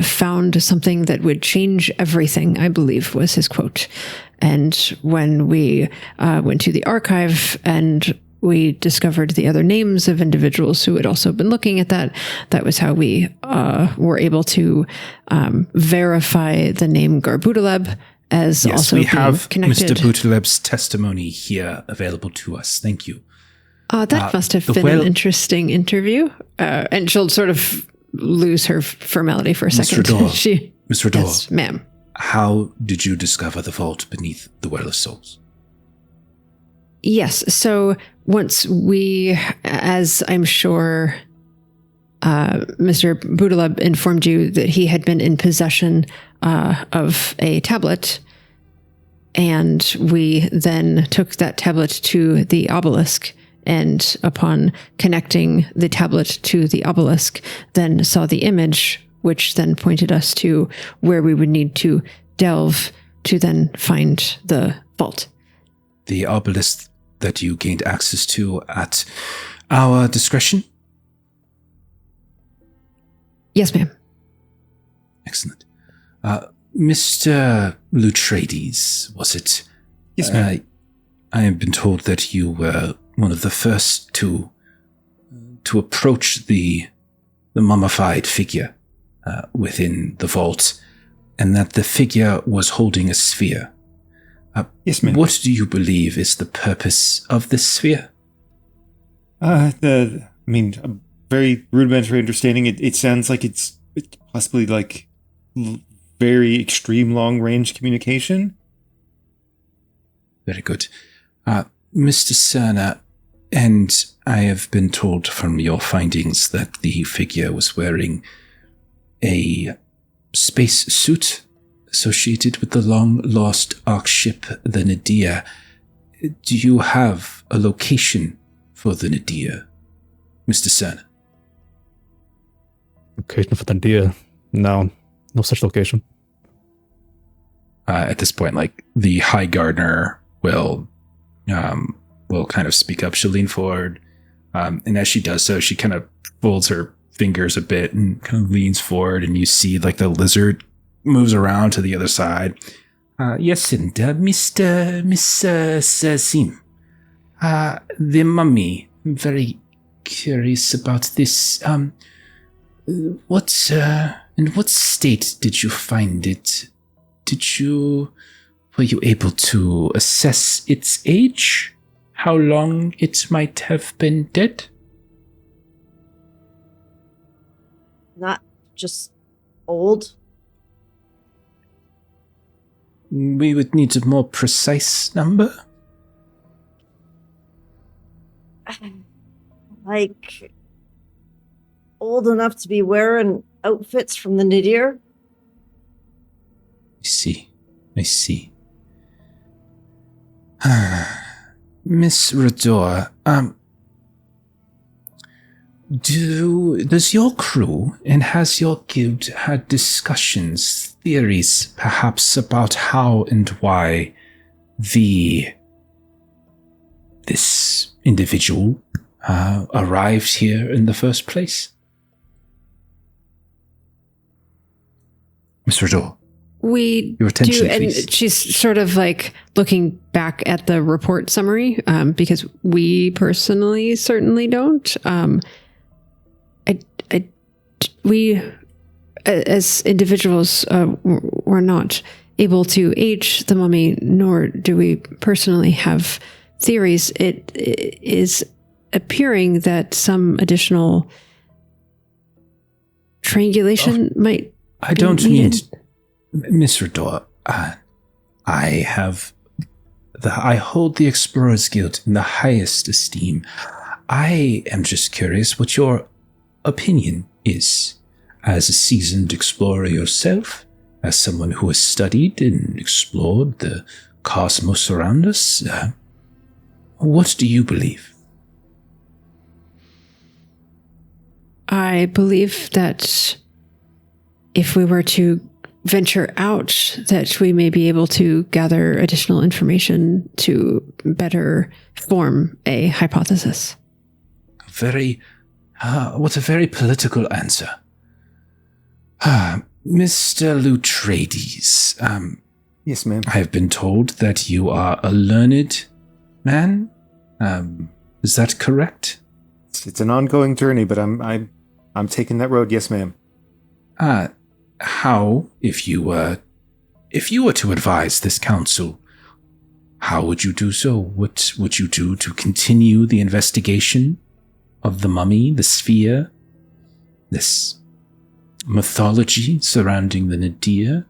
found something that would change everything, I believe was his quote. And when we went to the archive and we discovered the other names of individuals who had also been looking at that was how we were able to verify the name Garbudaleb as also being connected. Yes, we have Mr. Butaleb's testimony here available to us. Thank you. That must have been an interesting interview. And she'll sort of lose her formality for a second. Ms. Redor. Yes, ma'am. How did you discover the vault beneath the Well of Souls? Yes, so once we, as I'm sure Mr. Butaleb informed you that he had been in possession of a tablet, and we then took that tablet to the obelisk, and upon connecting the tablet to the obelisk, then saw the image, which then pointed us to where we would need to delve to then find the vault. The obelisk that you gained access to at our discretion? Yes, ma'am. Excellent. Mr. Loutreides, was it? Yes, ma'am. I have been told that you were one of the first to approach the mummified figure within the vault, and that the figure was holding a sphere. Yes, ma'am. What do you believe is the purpose of this sphere? A very rudimentary understanding. It sounds like it's possibly like very extreme long-range communication. Very good. Mr. Cerne, and I have been told from your findings that the figure was wearing a space suit associated with the long-lost Ark ship, the Nadir. Do you have a location for the Nadir, Mr. Cerne? Location for the Nadir? No such location. At this point, the High Gardener will kind of speak up. She'll lean forward, and as she does so, she kind of folds her fingers a bit and kind of leans forward, and you see the lizard moves around to the other side. Yes, and Miss Sim. The mummy. I'm very curious about this. In what state did you find it? Were you able to assess its age? How long it might have been dead? Not just old. We would need a more precise number. Like, old enough to be wearing outfits from the Nadir? I see. Miss Rador, does your crew and has your guild had discussions, theories, perhaps about how and why this individual arrived here in the first place? Miss Rador. We Your attention, do, and please. she's sort of like looking back at the report summary because we personally certainly don't. We, as individuals, we're not able to age the mummy, nor do we personally have theories. It is appearing that some additional triangulation might. I don't mean, Miss Rador. I hold the Explorers Guild in the highest esteem. I am just curious what your opinion is, as a seasoned explorer yourself, as someone who has studied and explored the cosmos around us. What do you believe? I believe that if we were to venture out, that we may be able to gather additional information to better form a hypothesis. What a very political answer. Mr. Loutreides, yes, ma'am. I have been told that you are a learned man. Is that correct? It's an ongoing journey, but I'm taking that road. Yes, ma'am. How, if you were to advise this council, how would you do so? What would you do to continue the investigation of the mummy, the sphere, this mythology surrounding the Nadir?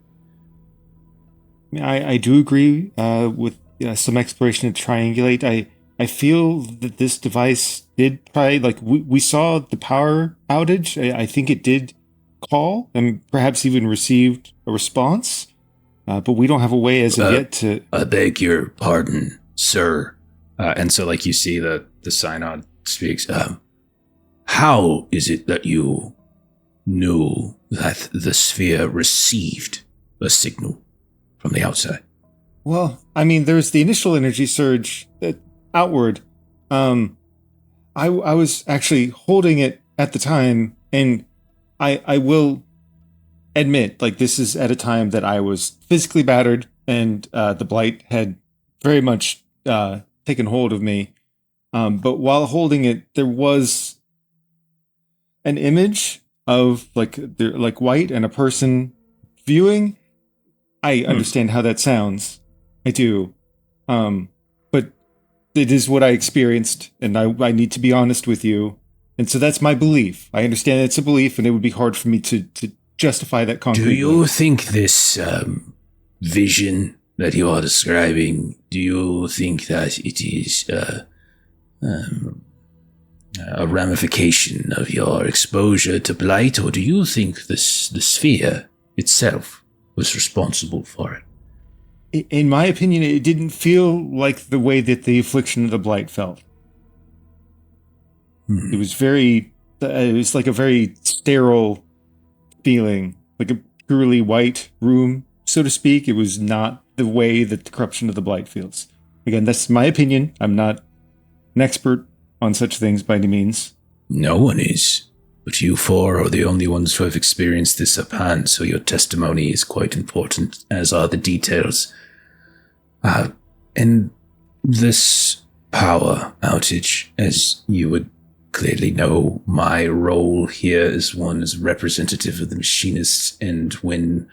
I do agree with some exploration to triangulate. I feel that this device did try, like we saw the power outage. I think it did call and perhaps even received a response, but we don't have a way as of yet to... I beg your pardon, sir. And so like you see the synod speaks, how is it that you knew that the sphere received a signal from the outside? Well, I mean, there's the initial energy surge outward. I was actually holding it at the time, and I will admit, like, this is at a time that I was physically battered, and the blight had very much taken hold of me. But while holding it, there was an image of like white and a person viewing. I understand how that sounds. I do. But it is what I experienced, and I need to be honest with you. And so that's my belief. I understand it's a belief, and it would be hard for me to justify that concretely. Do you think this vision that you are describing, do you think that it is a ramification of your exposure to blight, or do you think the sphere itself was responsible for it? In my opinion, it didn't feel like the way that the affliction of the blight felt. It was like a very sterile feeling, like a purely white room, so to speak. It was not the way that the corruption of the blight feels. Again, that's my opinion. I'm not an expert on such things by any means. No one is. But you four are the only ones who have experienced this up hand, so your testimony is quite important, as are the details. In this power outage, as you would clearly know, my role here is one as representative of the machinists, and when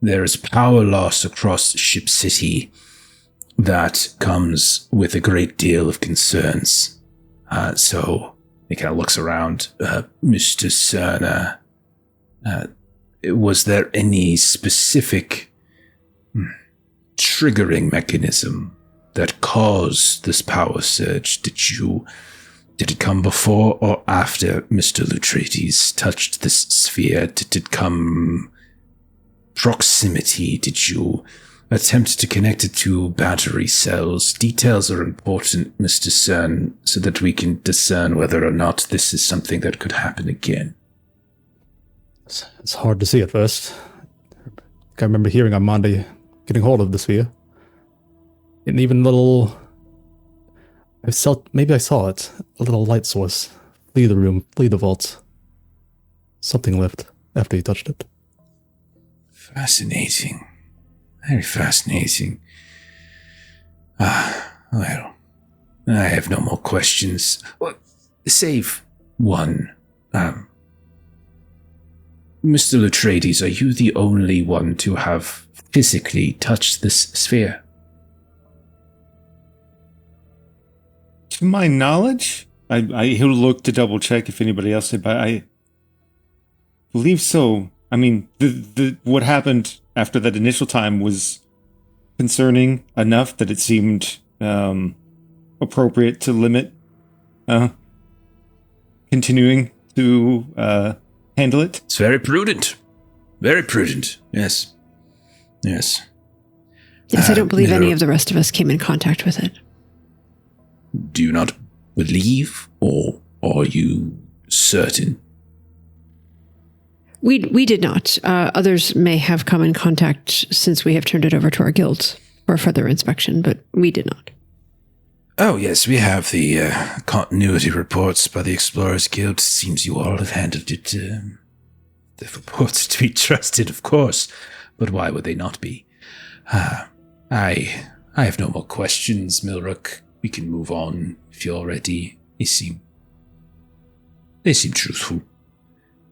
there is power loss across Ship City, that comes with a great deal of concerns. So he kind of looks around. Mr. Cerne, was there any specific triggering mechanism that caused this power surge? Did it come before or after Mr. Loutreides touched this sphere? Did it come proximity? Did you attempt to connect it to battery cells? Details are important, Mr. Cerne, so that we can discern whether or not this is something that could happen again. It's hard to see at first. I remember hearing Armande getting hold of the sphere. And even I saw it. A little light source. Flee the room, flee the vault. Something left after he touched it. Fascinating. Very fascinating. Well, I have no more questions. Well, save one. Mr. Loutreides, are you the only one to have physically touched this sphere? To my knowledge, he'll look to double check if anybody else did, but I believe so. I mean, what happened after that initial time was concerning enough that it seemed appropriate to limit continuing to handle it. It's very prudent. Very prudent. Yes. Yes. Yes, I don't believe any of the rest of us came in contact with it. Do you not believe, or are you certain? We did not. Others may have come in contact since we have turned it over to our guilds for further inspection, but we did not. Oh, yes, we have the continuity reports by the Explorers Guild. Seems you all have handled it. The reports are to be trusted, of course, but why would they not be? I have no more questions, Milrook. We can move on if you're ready. They seem truthful.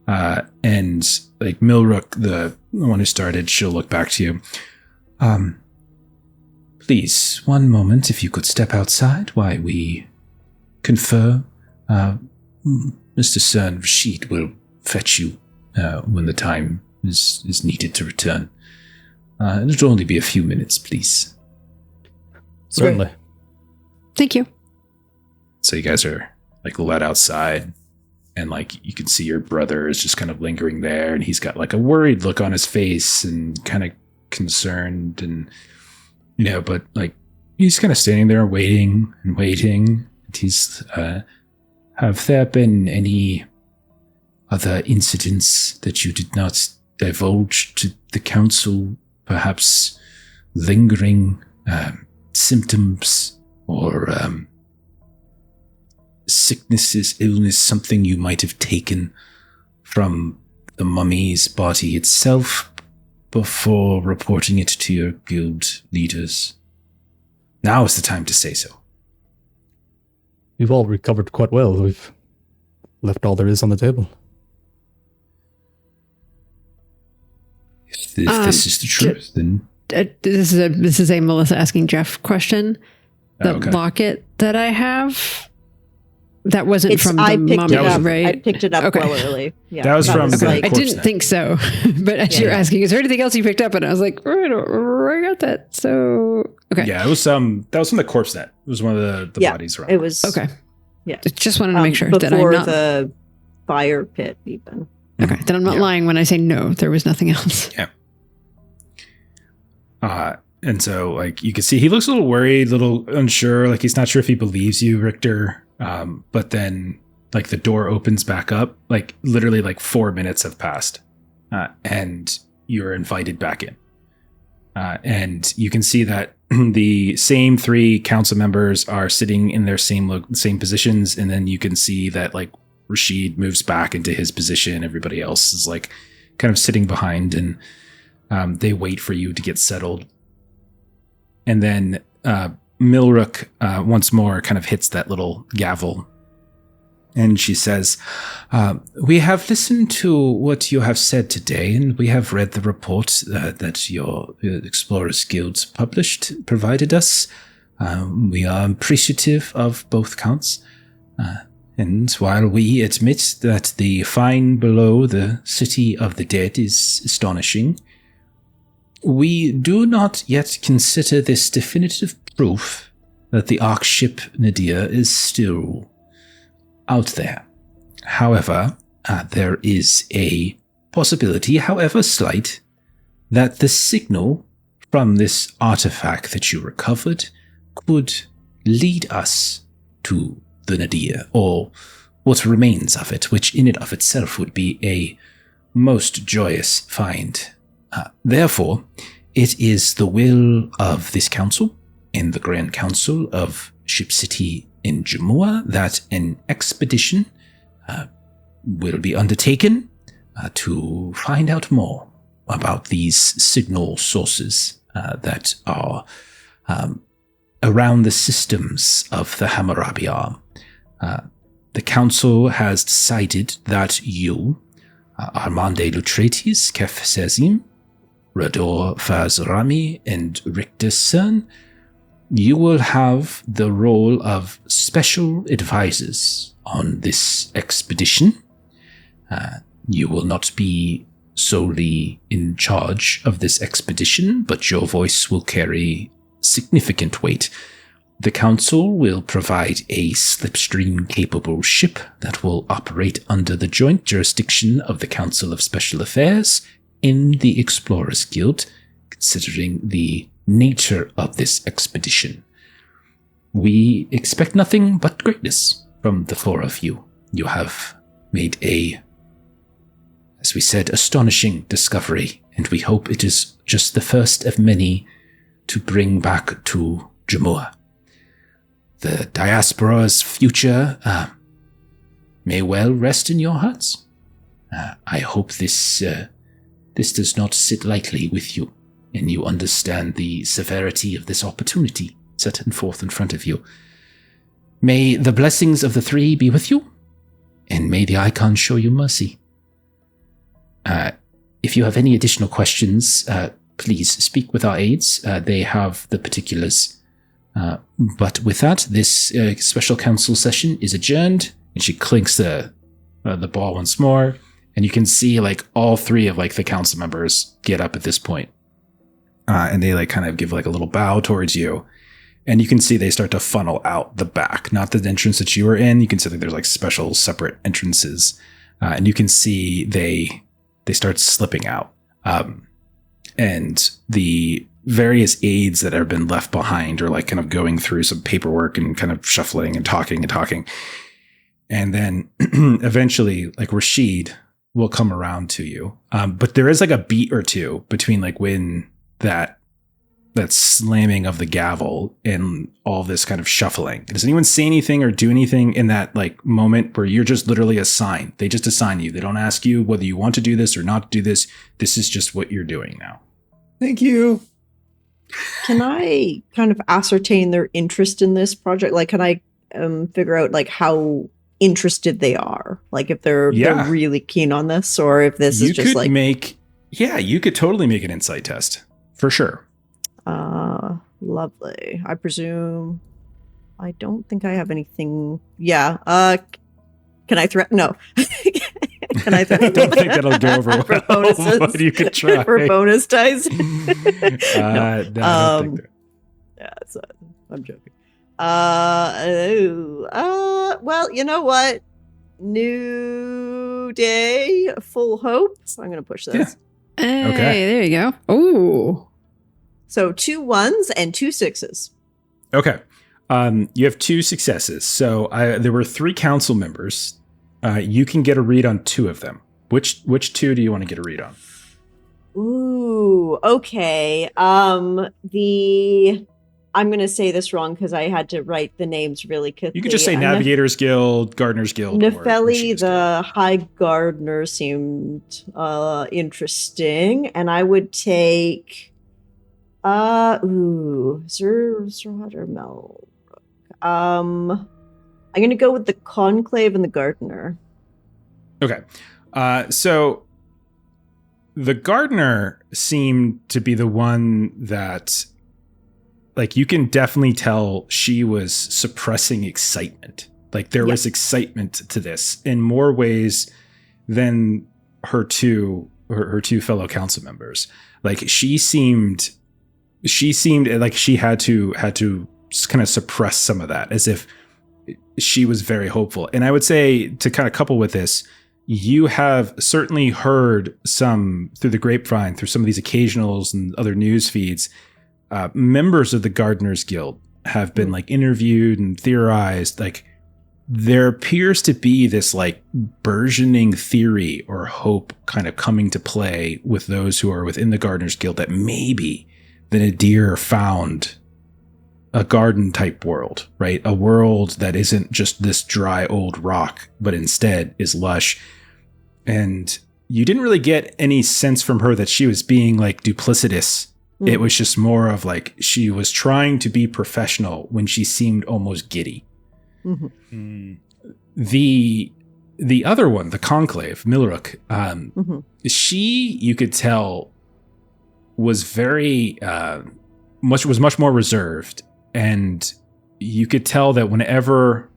And like Milrook, the one who started, she'll look back to you. Please, one moment, if you could step outside while we confer. Mr. Cerne, Rashid will fetch you when the time is needed to return. It'll only be a few minutes, please. Certainly. Thank you. So you guys are like let outside, and like you can see your brother is just kind of lingering there, and he's got like a worried look on his face and kind of concerned, and but like he's kind of standing there waiting and waiting. And he's have there been any other incidents that you did not divulge to the council? Perhaps lingering symptoms or sicknesses, illness, something you might have taken from the mummy's body itself before reporting it to your guild leaders. Now is the time to say so. We've all recovered quite well. We've left all there is on the table. If this is the truth, then... This is a Melissa asking Jeff question. The locket that I have, that wasn't from the mummy, right? I picked it up well early. Yeah, that was from the I didn't think so. But as you're asking, is there anything else you picked up? And I was like, I got that. So, okay. Yeah, it was that was from the corpse net. It was one of the bodies around. It was. Okay. Yeah. Just wanted to make sure that I'm before not... the fire pit even. Okay, then I'm not lying when I say no, there was nothing else. Yeah. And so, like, you can see he looks a little worried, a little unsure, like he's not sure if he believes you, Richter. But then, like, the door opens back up, like, literally, like, 4 minutes have passed, and you're invited back in. And you can see that the same 3 council members are sitting in their same positions, and then you can see that, like, Rashid moves back into his position. Everybody else is like kind of sitting behind, and they wait for you to get settled. And then Milrook once more kind of hits that little gavel. And she says, we have listened to what you have said today, and we have read the report that your Explorers Guild provided us. We are appreciative of both counts. And while we admit that the find below the City of the Dead is astonishing, we do not yet consider this definitive proof that the Ark ship Nadir is still out there. However, there is a possibility, however slight, that the signal from this artifact that you recovered could lead us to the Nadir, or what remains of it, which in and of itself would be a most joyous find. Therefore, it is the will of this council and the Grand Council of Ship City in Jamua that an expedition will be undertaken to find out more about these signal sources that are around the systems of the Hammurabi Arm. The council has decided that you, Armande Loutreides, Kef Sezim, Rador Fazrami, and Richter Cerne, you will have the role of special advisors on this expedition. You will not be solely in charge of this expedition, but your voice will carry significant weight. The Council will provide a Slipstream-capable ship that will operate under the joint jurisdiction of the Council of Special Affairs in the Explorers Guild, considering the nature of this expedition. We expect nothing but greatness from the four of you. You have made a, as we said, astonishing discovery, and we hope it is just the first of many to bring back to Jamua. The diaspora's future may well rest in your hearts. I hope this does not sit lightly with you, and you understand the severity of this opportunity set forth in front of you. May the blessings of the three be with you, and may the Icon show you mercy. If you have any additional questions, please speak with our aides. They have the particulars. But with that, this special council session is adjourned, and she clinks the ball once more, and you can see like all three of like the council members get up at this point. And they like kind of give like a little bow towards you, and you can see they start to funnel out the back, not the entrance that you were in. You can see that there's like special separate entrances, and you can see they start slipping out. And the various aides that have been left behind are like kind of going through some paperwork and kind of shuffling and talking. And then eventually like Rashid will come around to you. But there is like a beat or two between like when that slamming of the gavel and all this kind of shuffling. Does anyone say anything or do anything in that like moment where you're just literally assigned? They just assign you. They don't ask you whether you want to do this or not do this. This is just what you're doing now. Thank you. Can I kind of ascertain their interest in this project? Like, can I figure out like how interested they are? Like if they're really keen on this, or if this is just like you could totally make an insight test for sure. Lovely. I presume I don't think I have anything. Yeah. Can I threaten? No. Can I threaten? I don't think that'll go over well. Bonuses, but you could try. For bonus dice. No, I don't think that. Yeah, I'm joking. Well, you know what? New day, full hope. So I'm going to push this. Yeah. Hey, there you go. Ooh. So 2 1s and 2 6s. Okay. You have 2 successes. So there were 3 council members. You can get a read on 2 of them. Which 2 do you want to get a read on? Ooh, okay. I'm going to say this wrong because I had to write the names really quickly. You can just say Navigators Guild, Gardener's Guild. Nefeli, the High Gardener, seemed interesting, and I would take Zerhat or Mel. I'm going to go with the Conclave and the Gardener. Okay, so the Gardener seemed to be the one that, like, you can definitely tell she was suppressing excitement. Like, there was excitement to this in more ways than her two fellow council members. Like, she seemed like she had to kind of suppress some of that, as if she was very hopeful. And I would say, to kind of couple with this, you have certainly heard some through the grapevine, through some of these occasionals and other news feeds, members of the Gardeners Guild have been like interviewed and theorized. Like, there appears to be this like burgeoning theory or hope kind of coming to play with those who are within the Gardeners Guild that maybe the Nadir found a garden type world, right? A world that isn't just this dry old rock, but instead is lush. And you didn't really get any sense from her that she was being like duplicitous. It was just more of like she was trying to be professional when she seemed almost giddy. The other one, the Conclave, Milrook, she, you could tell, was very much more reserved, and you could tell that whenever,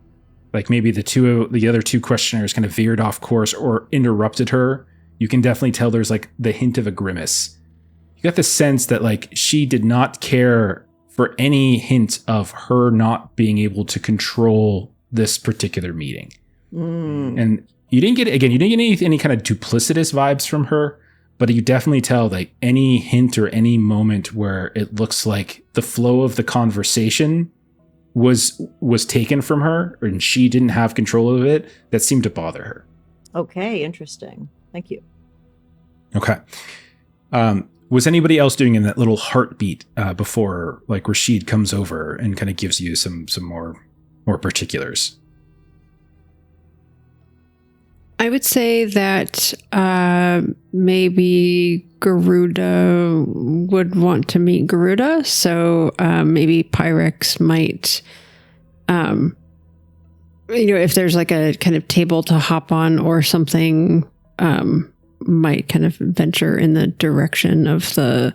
like, maybe the other two questioners kind of veered off course or interrupted her, you can definitely tell there's like the hint of a grimace. You got the sense that like she did not care for any hint of her not being able to control this particular meeting. And you didn't get any kind of duplicitous vibes from her, but you definitely tell like any hint or any moment where it looks like the flow of the conversation was taken from her and she didn't have control of it, that seemed to bother her. Okay, interesting. Thank you. Okay. Was anybody else doing in that little heartbeat before like Rashid comes over and kind of gives you some more particulars? I would say that maybe Garuda would want to meet Garuda. So maybe Pyrex might, if there's like a kind of table to hop on or something, might kind of venture in the direction of the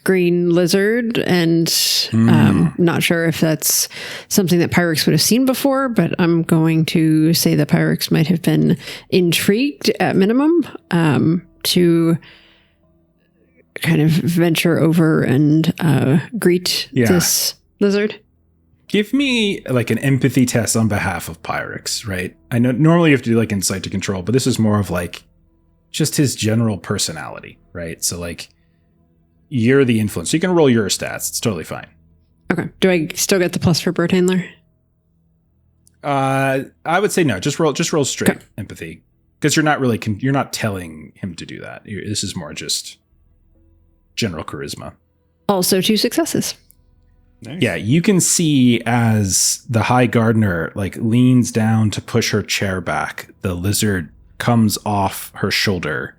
green lizard. And not sure if that's something that Pyrex would have seen before, but I'm going to say that Pyrex might have been intrigued at minimum to kind of venture over and greet this lizard. Give me like an empathy test on behalf of Pyrex, right? I know normally you have to do like insight to control, but this is more of like just his general personality, right? So like, you're the influence. So you can roll your stats. It's totally fine. Okay. Do I still get the plus for bird handler? I would say no. Just roll straight empathy, because you're not really you're not telling him to do that. This is more just general charisma. Also 2 successes. Nice. Yeah, you can see as the High Gardener like leans down to push her chair back, the lizard comes off her shoulder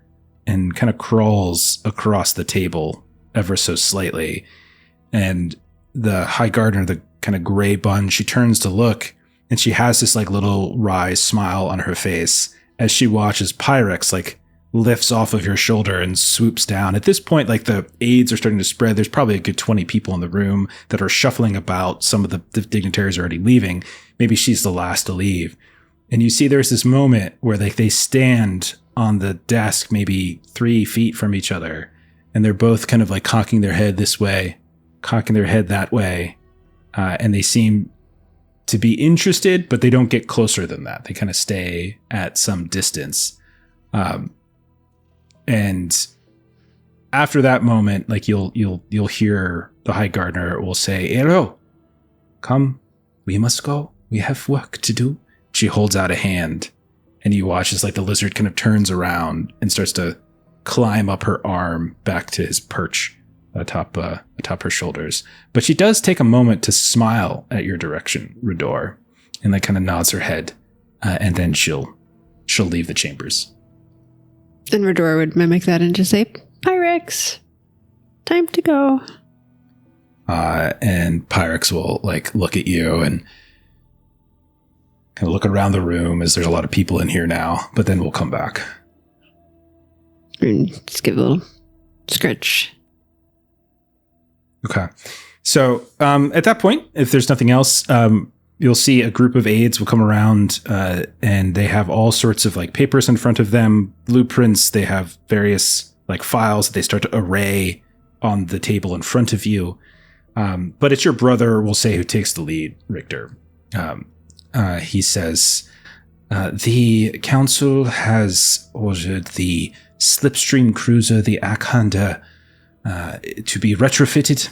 and kind of crawls across the table ever so slightly. And the High Gardener, the kind of gray bun, she turns to look, and she has this like little wry smile on her face as she watches Pyrex like lifts off of your shoulder and swoops down. At this point, like the aides are starting to spread. There's probably a good 20 people in the room that are shuffling about. Some of the dignitaries are already leaving. Maybe she's the last to leave. And you see there's this moment where they stand on the desk maybe 3 feet from each other, and they're both kind of like cocking their head this way, cocking their head that way, and they seem to be interested, but they don't get closer than that. They kind of stay at some distance. And after that moment, like you'll hear the High Gardener will say, "Hello, come, we must go. We have work to do." She holds out a hand, and you watch as like the lizard kind of turns around and starts to climb up her arm back to his perch atop her shoulders. But she does take a moment to smile at your direction, Rador, and like kind of nods her head, and then she'll leave the chambers. And Rador would mimic that and just say, "Pyrex, time to go." And Pyrex will like look at you and kind of look around the room as there's a lot of people in here now, but then we'll come back. And just give a little scratch. Okay. So at that point, if there's nothing else, you'll see a group of aides will come around and they have all sorts of like papers in front of them, blueprints. They have various like files that they start to array on the table in front of you. But it's your brother, we'll say, who takes the lead, Richter. He says, the council has ordered the Slipstream cruiser, the Akanda, to be retrofitted.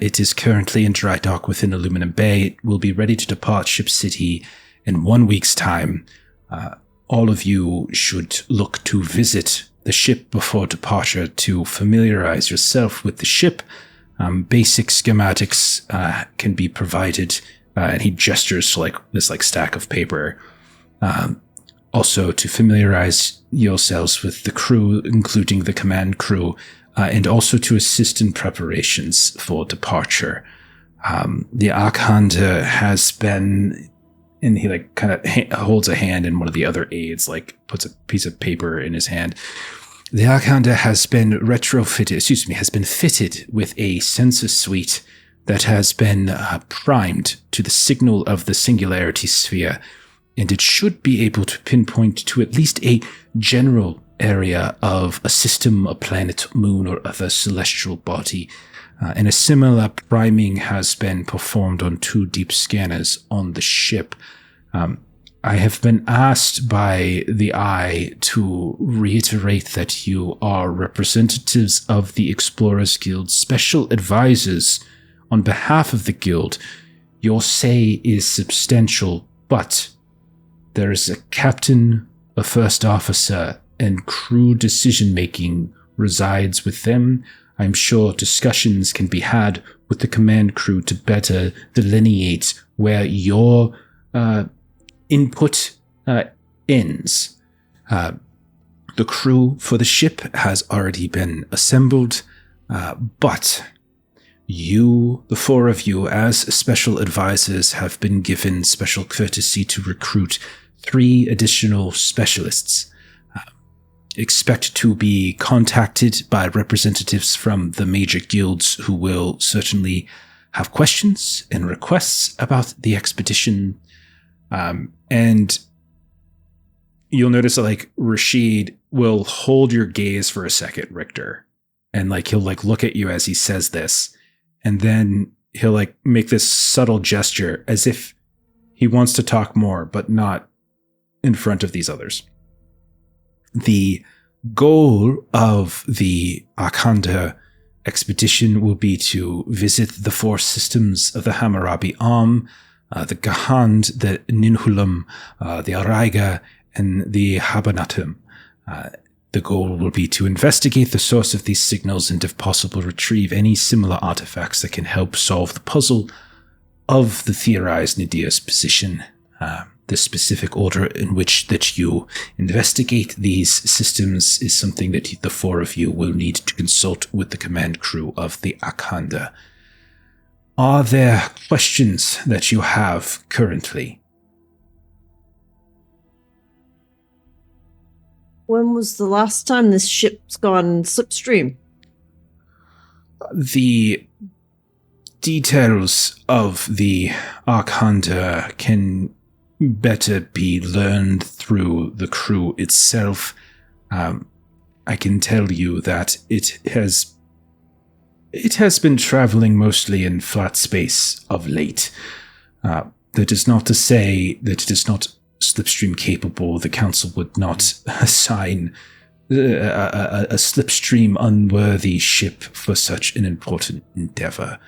It is currently in dry dock within Aluminum Bay. It will be ready to depart Ship City in 1 week's time. All of you should look to visit the ship before departure to familiarize yourself with the ship. Basic schematics can be provided, and he gestures to like this like stack of paper. Also to familiarize yourselves with the crew, including the command crew, and also to assist in preparations for departure. The Akanda has been, and he like kind of holds a hand, and one of the other aides like puts a piece of paper in his hand. The Akanda has been fitted with a sensor suite that has been primed to the signal of the singularity sphere, and it should be able to pinpoint to at least a general area of a system, a planet, moon, or other celestial body. And a similar priming has been performed on 2 deep scanners on the ship. I have been asked by the Eye to reiterate that you are representatives of the Explorers Guild, special advisors on behalf of the Guild. Your say is substantial, but there is a captain, a first officer, and crew decision-making resides with them. I'm sure discussions can be had with the command crew to better delineate where your input ends. The crew for the ship has already been assembled, but you, the 4 of you, as special advisors, have been given special courtesy to recruit 3 additional specialists. Expect to be contacted by representatives from the major guilds who will certainly have questions and requests about the expedition. And you'll notice that like Rashid will hold your gaze for a second, Richter. And like he'll like look at you as he says this. And then he'll like make this subtle gesture as if he wants to talk more, but not in front of these others. The goal of the Akanda expedition will be to visit the 4 systems of the Hammurabi Arm, the Gahand, the Ninhulam, the Araiga, and the Habanatum. The goal will be to investigate the source of these signals and, if possible, retrieve any similar artifacts that can help solve the puzzle of the theorized Nadia's position. The specific order in which that you investigate these systems is something that the 4 of you will need to consult with the command crew of the Akanda. Are there questions that you have currently? When was the last time this ship's gone slipstream? The details of the Akanda can better be learned through the crew itself. I can tell you that it has been traveling mostly in flat space of late. That is not to say that it is not slipstream capable. The council would not assign a slipstream unworthy ship for such an important endeavor.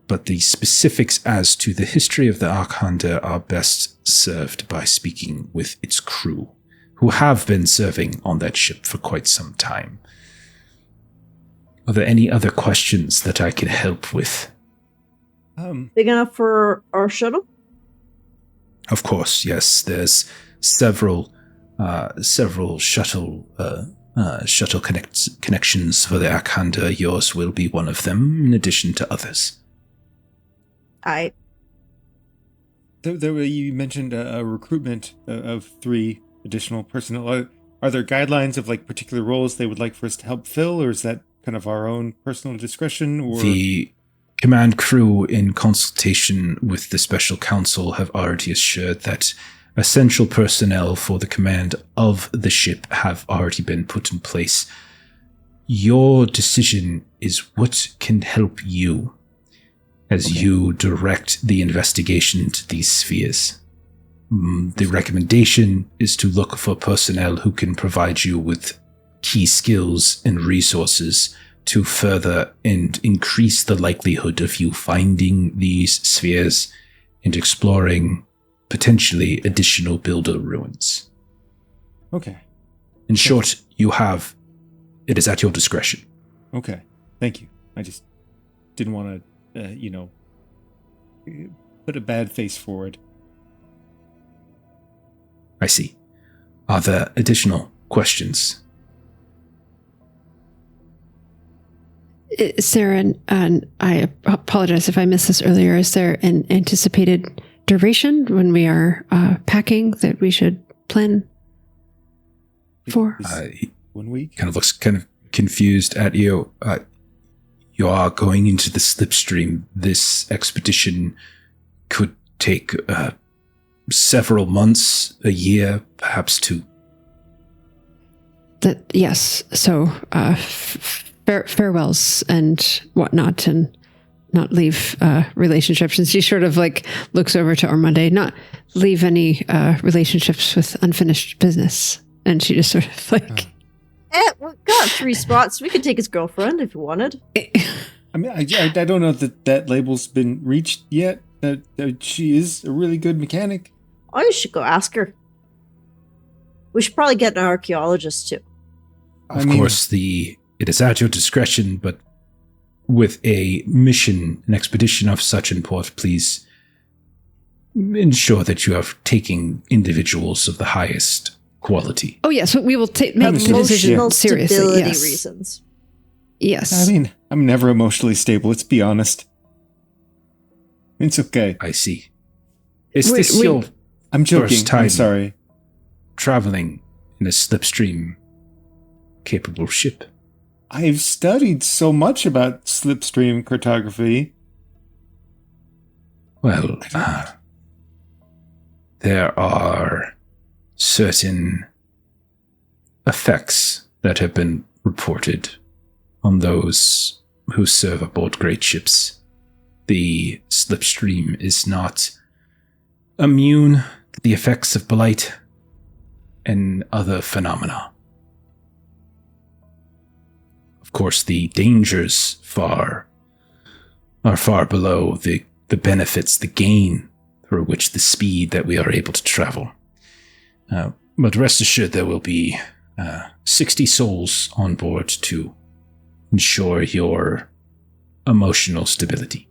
But the specifics as to the history of the Akanda are best served by speaking with its crew, who have been serving on that ship for quite some time. Are there any other questions that I can help with? Big enough for our shuttle? Of course, yes. There's several shuttle connections for the Arcanda. Yours will be one of them, in addition to others. You mentioned a recruitment of 3 additional personnel. Are there guidelines of like particular roles they would like for us to help fill, or is that kind of our own personal discretion? Or the command crew, in consultation with the special council, have already assured that essential personnel for the command of the ship have already been put in place. Your decision is what can help you as you direct the investigation into these spheres. The recommendation is to look for personnel who can provide you with key skills and resources to further and increase the likelihood of you finding these spheres and exploring potentially additional builder ruins. Okay. In short, it is at your discretion. Okay. Thank you. I just didn't want to, put a bad face forward. I see. Are there additional questions? Sarah, and I apologize if I missed this earlier. Is there an anticipated duration when we are packing that we should plan for? 1 week? Kind of looks kind of confused at you. You are going into the Slipstream. This expedition could take several months, a year, perhaps 2. Yes. So farewells and whatnot, and not leave relationships. And she sort of like looks over to Armande, not leave any relationships with unfinished business. And she just sort of like... we got 3 spots. We could take his girlfriend if you wanted. I mean, I don't know that label's been reached yet. That she is a really good mechanic. Oh, you should go ask her. We should probably get an archaeologist too. Of course, it is at your discretion, but with a mission, an expedition of such import, please ensure that you are taking individuals of the highest quality. Oh, yes, we will make the decision seriously. Stability Yes. reasons. Yes. I mean, I'm never emotionally stable, let's be honest. It's okay. I see. Is this your I'm joking. first time I'm sorry. traveling in a Slipstream capable ship? I've studied so much about Slipstream cartography. Well, there are certain effects that have been reported on those who serve aboard great ships. The Slipstream is not immune to the effects of blight and other phenomena. Of course, the dangers are far below the benefits, the gain through which the speed that we are able to travel. But rest assured, there will be 60 souls on board to ensure your emotional stability.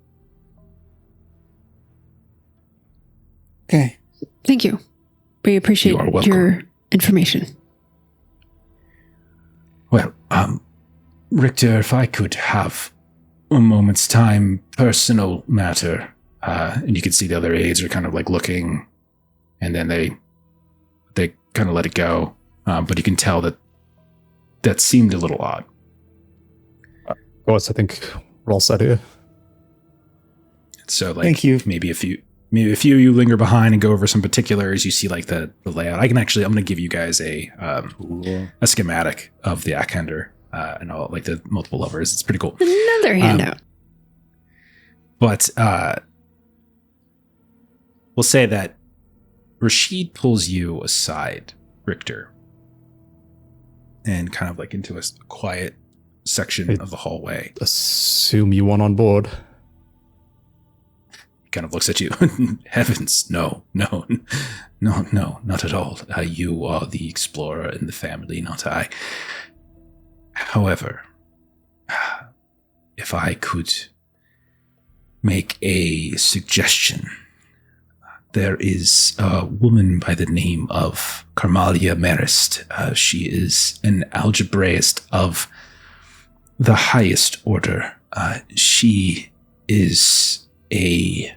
Okay. Thank you. We appreciate your information. Well, Richter, if I could have a moment's time, personal matter, and you can see the other aides are kind of like looking, and then they kind of let it go, but you can tell that seemed a little odd. Of course, I think we're all set here. So, like, thank you. Maybe a few of you linger behind and go over some particulars. You see, like, the layout. I'm going to give you guys a schematic of the Akender and all, like, the multiple levers. It's pretty cool. Another handout. But we'll say that Rashid pulls you aside, Richter, and kind of like into a quiet section of the hallway. Assume you want on board. He kind of looks at you. Heavens, no, not at all. You are the explorer in the family, not I. However, if I could make a suggestion. There is a woman by the name of Carmalia Marist. She is an algebraist of the highest order. She is a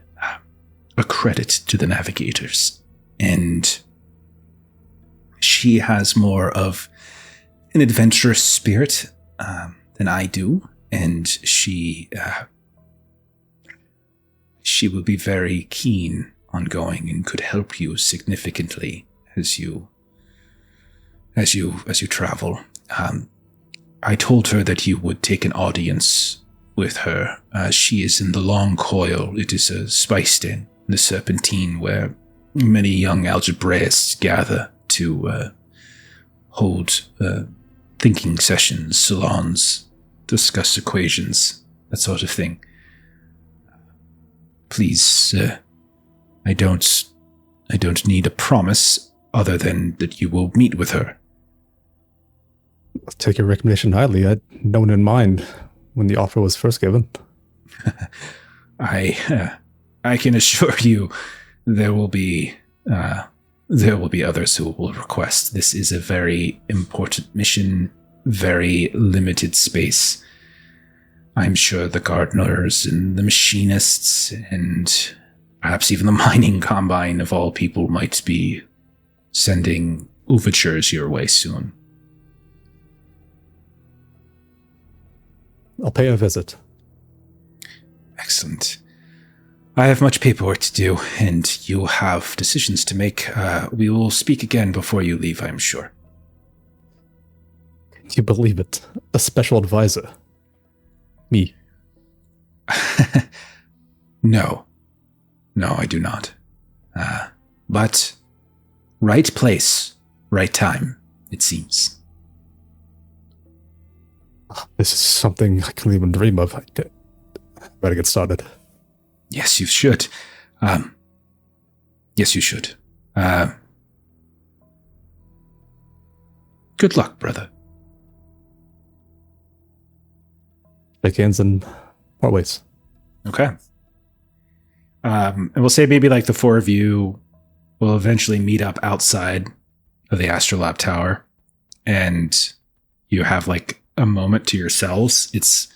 credit to the navigators, and she has more of an adventurous spirit than I do, and she will be very keen on going and could help you significantly as you travel. I told her that you would take an audience with her. She is in the Long Coil. It is a spice den, the Serpentine, where many young algebraists gather to hold thinking sessions, salons, discuss equations, that sort of thing. Please, I don't need a promise other than that you will meet with her. I'll take your recommendation highly. I'd known in mind when the offer was first given. I can assure you there will be others who will request. This is a very important mission, very limited space. I'm sure the gardeners and the machinists and perhaps even the mining combine of all people might be sending overtures your way soon. I'll pay a visit. Excellent. I have much paperwork to do, and you have decisions to make. We will speak again before you leave, I'm sure. Can you believe it? A special advisor. Me. No, I do not. But right place, right time, it seems. This is something I couldn't even dream of. I better get started. Yes, you should. Yes, you should. Good luck, brother. Shake hands and part ways. Okay. And we'll say maybe like the four of you will eventually meet up outside of the Astrolab Tower, and you have like a moment to yourselves. It's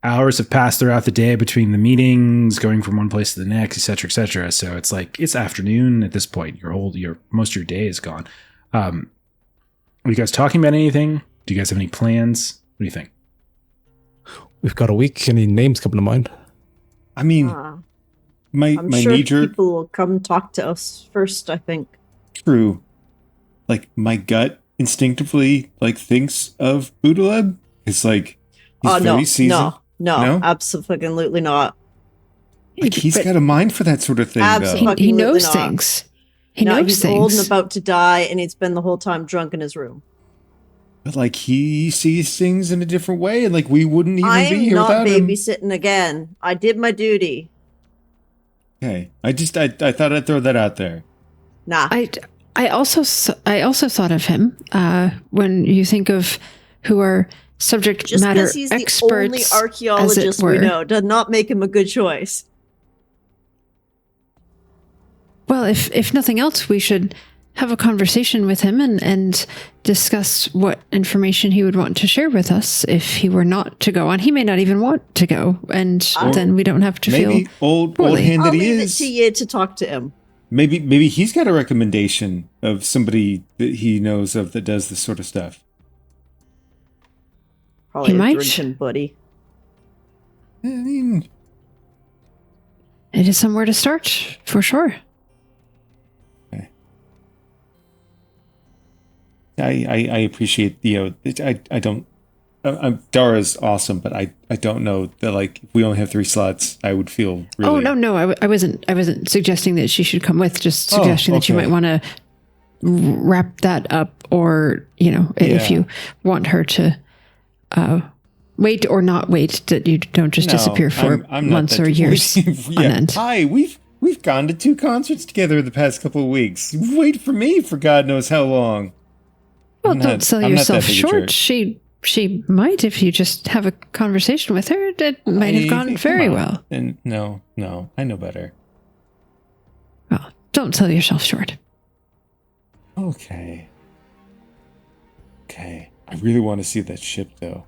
hours have passed throughout the day between the meetings, going from one place to the next, etc., etc. So it's like it's afternoon at this point. Most of your day is gone. Are you guys talking about anything? Do you guys have any plans? What do you think? We've got a week. Any names coming to mind? I mean, my sure major people will come talk to us first, I think. True. Like my gut instinctively like thinks of Boodaleb. It's like he's very seasoned. No, absolutely not. Like he's got a mind for that sort of thing. Absolutely, he knows things. He knows he's things. Old and about to die, and he's been the whole time drunk in his room. But like he sees things in a different way, and like we wouldn't even be here without him. I'm not babysitting again. I did my duty. Okay, I thought I'd throw that out there. Nah. I also thought of him when you think of who are subject just matter because he's experts, the only archaeologist we know does not make him a good choice. Well, if nothing else, we should have a conversation with him and discuss what information he would want to share with us if he were not to go on. He may not even want to go, and then we don't have to feel old hand that he is. I'll leave it to you to talk to him. Maybe he's got a recommendation of somebody that he knows of that does this sort of stuff. Probably he a might. drinking buddy. I mean, it is somewhere to start for sure. Okay. I appreciate I don't. Dara's awesome, but I don't know that like if we only have 3 slots, I would feel really. Oh no, I wasn't suggesting that she should come with. Just suggesting that you might want to wrap that up, or if you want her to wait or not wait, that you don't just disappear for months or years on end. Hi, we've gone to 2 concerts together the past couple of weeks. Wait for me for God knows how long. Well, don't sell yourself short. She She might if you just have a conversation with her. It might have gone very well. And no, I know better. Well, don't sell yourself short. Okay. I really want to see that ship, though.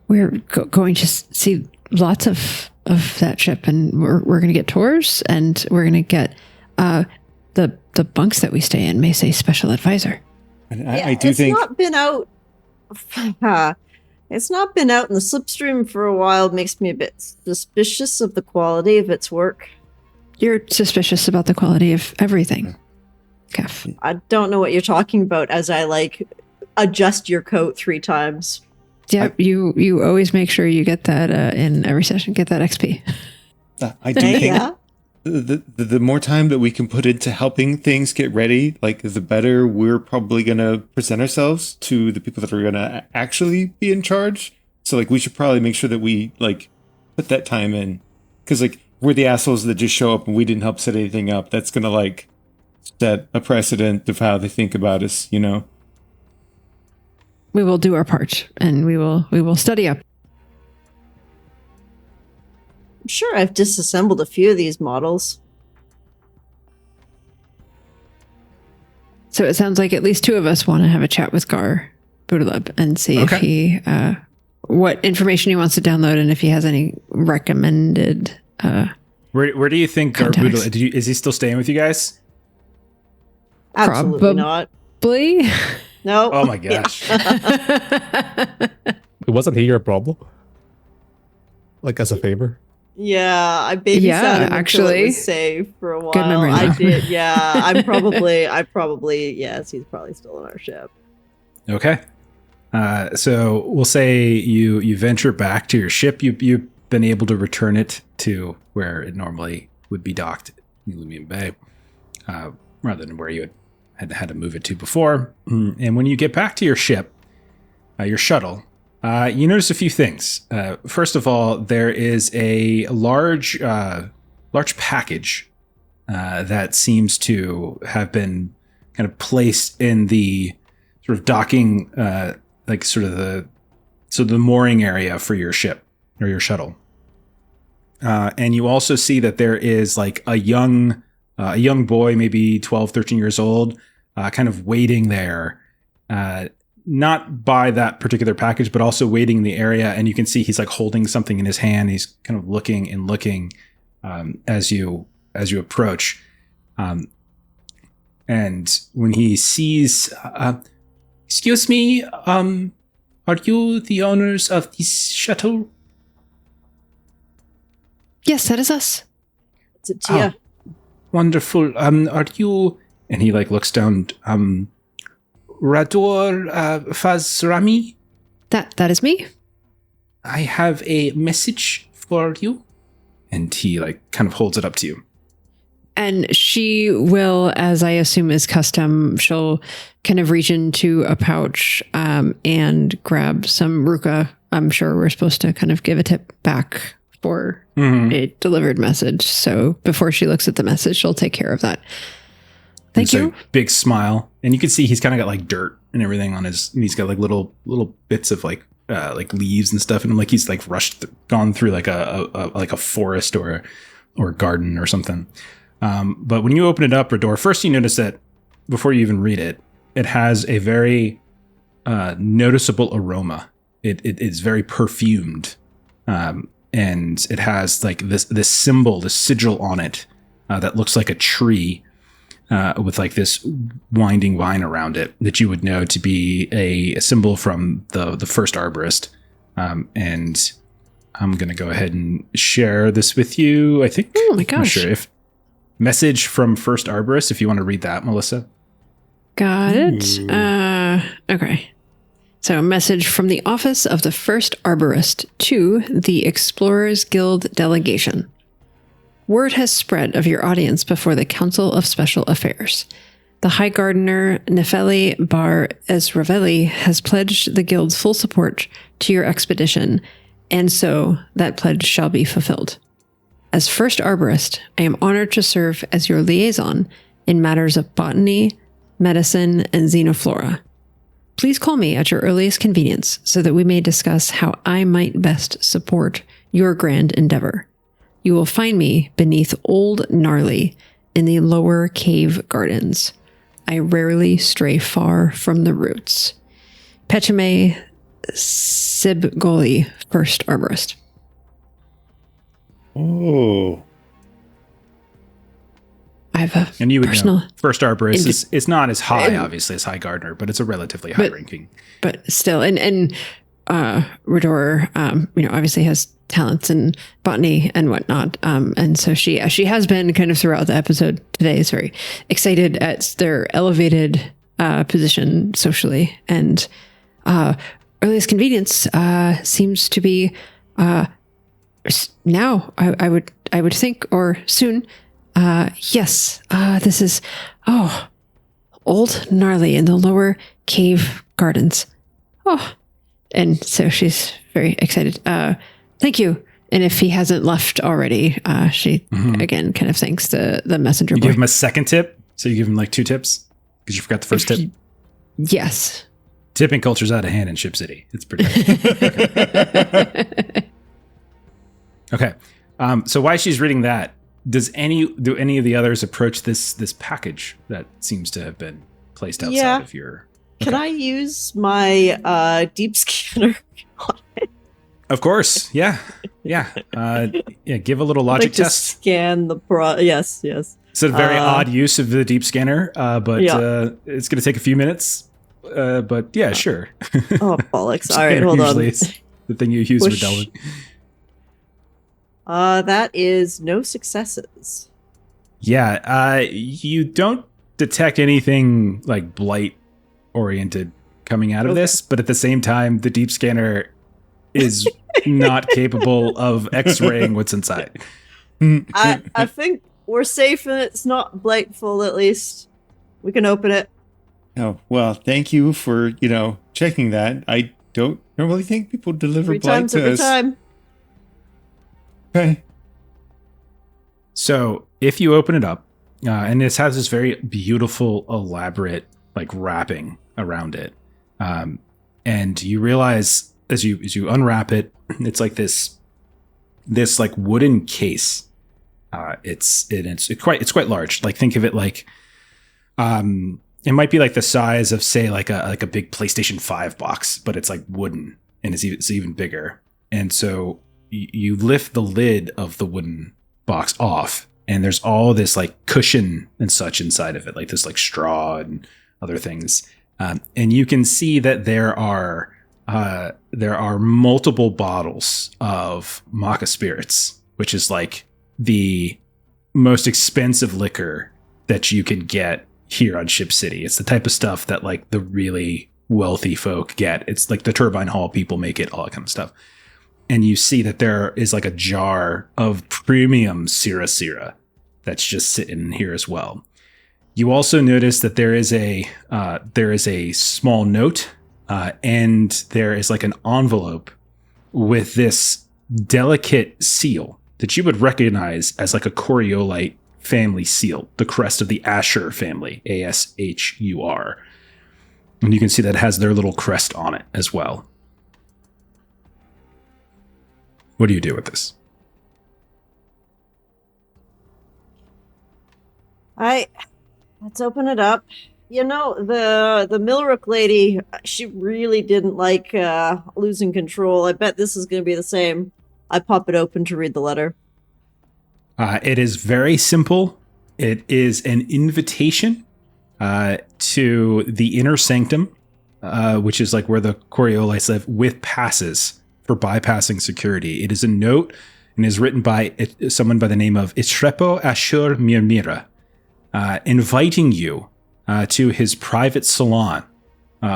We're going to see lots of that ship, and we're going to get tours, and we're going to get the bunks that we stay in may say special advisor. And I do think it's not been out. It's not been out in the Slipstream for a while. It makes me a bit suspicious of the quality of its work. You're suspicious about the quality of everything, Kef. I don't know what you're talking about as I adjust your coat 3 times. Yep, you always make sure you get that in every session, get that XP. I do think the more time that we can put into helping things get ready, the better we're probably going to present ourselves to the people that are going to actually be in charge. So we should probably make sure that we put that time in, because we're the assholes that just show up and we didn't help set anything up. That's going to set a precedent of how they think about us, We will do our part, and we will study up. I'm sure I've disassembled a few of these models. So it sounds like at least 2 of us want to have a chat with Gar Boodalub and see if he what information he wants to download, and if he has any recommended. Where do you think Gar Boodalub is? He still staying with you guys? Absolutely not. No. Oh my gosh. Wasn't he your problem? As a favor? Yeah, I babysat him until it was safe for a while. Good memory. I did. Yeah, I probably. Yes, he's probably still on our ship. Okay. So we'll say you venture back to your ship. You've been able to return it to where it normally would be docked in Lumion Bay, rather than where you had to move it to before. And when you get back to your ship, your shuttle, you notice a few things. First of all, there is a large package that seems to have been kind of placed in the sort of docking, the mooring area for your ship or your shuttle. And you also see that there is a young boy, maybe 12, 13 years old, kind of waiting there, not by that particular package, but also waiting in the area. And you can see he's holding something in his hand. He's kind of looking as you approach. And when he sees, excuse me, are you the owners of this shuttle? Yes, that is us. It's a Tia. Wonderful. Are you? And he looks down. Rador Fazrami? That is me. I have a message for you. And he kind of holds it up to you. And she will, as I assume is custom, she'll kind of reach into a pouch and grab some Ruka. I'm sure we're supposed to kind of give a tip back for a delivered message. So before she looks at the message, she'll take care of that. Thank you. Big smile. And you can see he's kind of got dirt and everything on his, and he's got little bits of leaves and stuff. And he's gone through a forest or a garden or something. But when you open it up, Rador, first you notice that before you even read it, it has a very noticeable aroma. It's very perfumed. And it has this symbol, this sigil on it that looks like a tree with this winding vine around it that you would know to be a symbol from the first arborist. And I'm going to go ahead and share this with you. I think. Oh my gosh. I'm not sure if message from first arborist, if you want to read that, Melissa. Got it. Okay. So a message from the office of the first arborist to the Explorers Guild delegation. Word has spread of your audience before the Council of Special Affairs. The High Gardener Nefeli Bar Esravelli has pledged the Guild's full support to your expedition, and so that pledge shall be fulfilled. As first arborist, I am honored to serve as your liaison in matters of botany, medicine, and xenoflora. Please call me at your earliest convenience so that we may discuss how I might best support your grand endeavor. You will find me beneath Old Gnarly in the lower cave gardens. I rarely stray far from the roots. Petchame Sibgoli, first arborist. Oh. I have a and you would personal know, first arborist is not as high, obviously, as high gardener, but it's a relatively high ranking. But still, and Redor, obviously has talents in botany and whatnot. And so she has been kind of throughout the episode today is very excited at their elevated position socially, and earliest convenience seems to be now. I would think, or soon. Yes, this is Old Gnarly in the lower cave gardens. Oh, and so she's very excited. Thank you. And if he hasn't left already, she again kind of thanks the messenger boy. You give him a second tip, so you give him like 2 tips because you forgot the first tip. Yes. Tipping culture's out of hand in Ship City. It's pretty. Okay. So while she's reading that, do any of the others approach this package that seems to have been placed outside of your? Okay. Can I use my deep scanner on it? Of course. Yeah. Give a little logic test. Scan the yes. It's a very odd use of the deep scanner, but it's going to take a few minutes. But yeah, sure. Oh, bollocks! All right, hold on. Is the thing you use with Delvin. That is no successes. Yeah, you don't detect anything like blight oriented coming out of this, but at the same time, the deep scanner is not capable of X-raying what's inside. I think we're safe and it's not blightful. At least we can open it. Oh, well, thank you for checking that. I don't normally think people deliver 3 blight times to every us. time. Okay. So if you open it up, and this has this very beautiful, elaborate like wrapping around it, and you realize as you unwrap it, it's like this like wooden case. It's quite large. Like think of it like, it might be like the size of say like a big PlayStation 5 box, but it's like wooden and it's even bigger. And so you lift the lid of the wooden box off, and there's all this like cushion and such inside of it, like this like straw and other things. And you can see that there are multiple bottles of Maca spirits, which is like the most expensive liquor that you can get here on Ship City. It's the type of stuff that like the really wealthy folk get. It's like the Turbine Hall people make it, all that kind of stuff. And you see that there is like a jar of premium Sira that's just sitting here as well. You also notice that there is a small note, and there is like an envelope with this delicate seal that you would recognize as like a Coriolite family seal, the crest of the Asher family, Ashur. And you can see that it has their little crest on it as well. What do you do with this? Let's open it up. The Milrook lady, she really didn't like losing control. I bet this is going to be the same. I pop it open to read the letter. It is very simple. It is an invitation to the inner sanctum, which is like where the Coriolis live, with passes for bypassing security. It is a note and is written by someone by the name of Itrepo Ashur Mirmira, inviting you to his private salon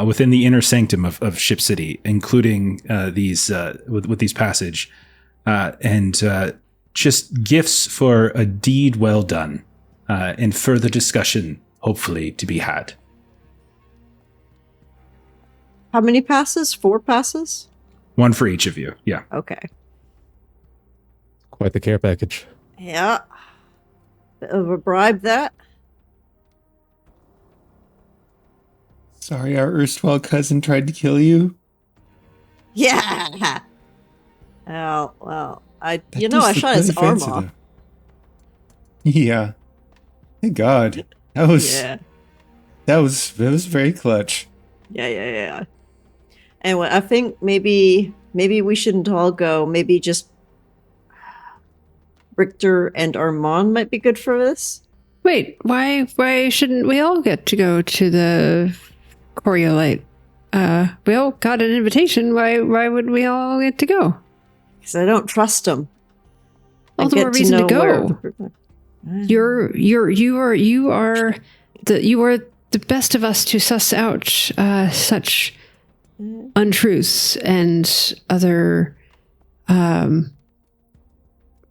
within the inner sanctum of Ship City, including these with these passage and just gifts for a deed well done, and further discussion hopefully to be had. How many passes? 4 passes? 1 for each of you. Yeah. Okay. Quite the care package. Yeah. Bit of a bribe, that. Sorry, our erstwhile cousin tried to kill you. Yeah. Well, I That I does shot look his really arm fancy, off. though. Yeah. Thank God. That was very clutch. Yeah. Anyway, I think maybe we shouldn't all go. Maybe just Richter and Armande might be good for this. Wait, why shouldn't we all get to go to the Coriolite? We all got an invitation. Why would we all get to go? Because I don't trust them. All the more reason to go. You are the best of us to suss out such untruths and other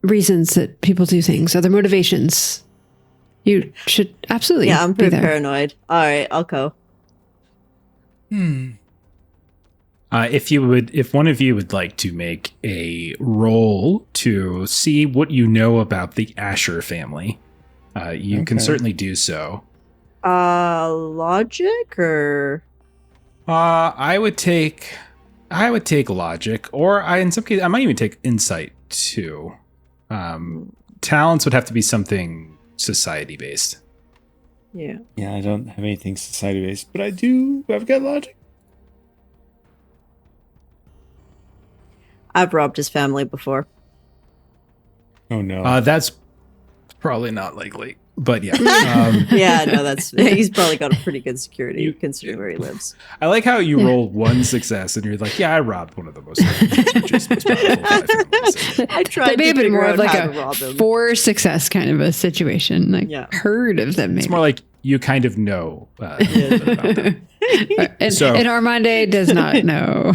reasons that people do things, other motivations. You should absolutely. Yeah, I'm pretty be there. paranoid. All right, I'll go. If one of you would like to make a roll to see what you know about the Asher family, you can certainly do so. Logic or? I would take logic, or in some cases I might even take insight too. Talents would have to be something society based. Yeah. Yeah, I don't have anything society based, but I've got logic. I've robbed his family before. Oh no. That's probably not likely, but yeah. Yeah, no, he's probably got a pretty good security considering where he lives. I like how you roll one success and you're like, yeah, I robbed one of the most prestigious, most powerful 5 families. I tried That may to have been figure more out of like how to rob him. a 4 success kind of a situation. Like, heard of them, maybe. It's more like you kind of know a little bit about them. and Armande does not know.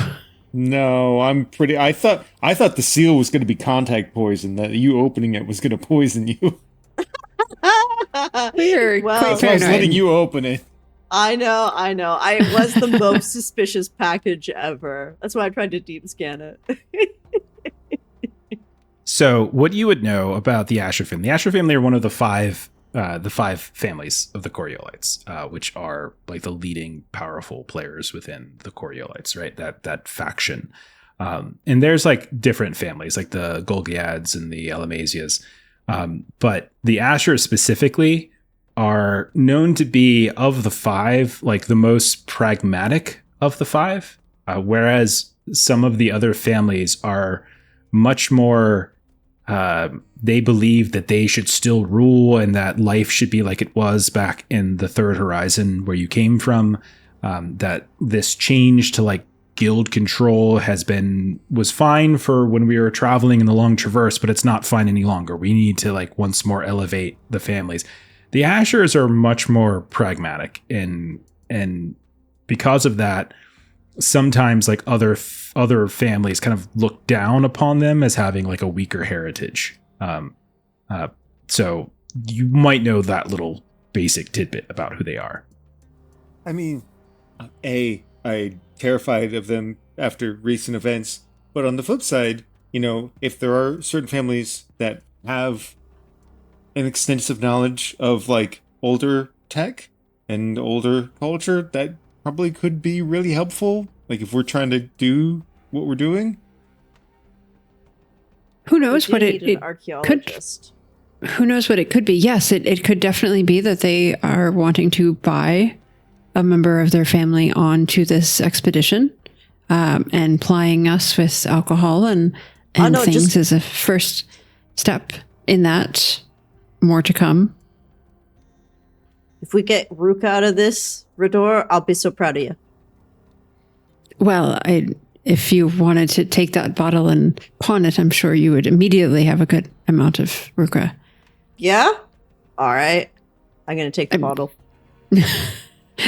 No, I thought the seal was going to be contact poison, that you opening it was going to poison you. Weird. Well, That's why I was letting you open it. I know. I was the most suspicious package ever. That's why I tried to deep scan it. So what you would know about the Asher family. The Asher family are one of the five families of the Coriolites, which are like the leading powerful players within the Coriolites, right? That faction. And there's like different families, like the Golgiads and the Elamasias. But the Asher specifically are known to be, of the 5, like the most pragmatic of the 5, whereas some of the other families are much more, they believe that they should still rule and that life should be like it was back in the Third Horizon where you came from, that this change to like guild control was fine for when we were traveling in the Long Traverse, but it's not fine any longer. We need to like once more elevate the families. The Ashers are much more pragmatic, and because of that, sometimes like other families kind of look down upon them as having like a weaker heritage. So you might know that little basic tidbit about who they are. I mean, I terrified of them after recent events, but on the flip side, if there are certain families that have an extensive knowledge of like older tech and older culture, that probably could be really helpful, like if we're trying to do what we're doing. Who knows what it could? Who knows what it could be? Yes, it could definitely be that they are wanting to buy a member of their family onto this expedition, and plying us with alcohol and things as a first step in that. More to come. If we get Rook out of this, Rador, I'll be so proud of you. Well, if you wanted to take that bottle and pawn it, I'm sure you would immediately have a good amount of Ruka. Yeah? All right. I'm going to take the bottle.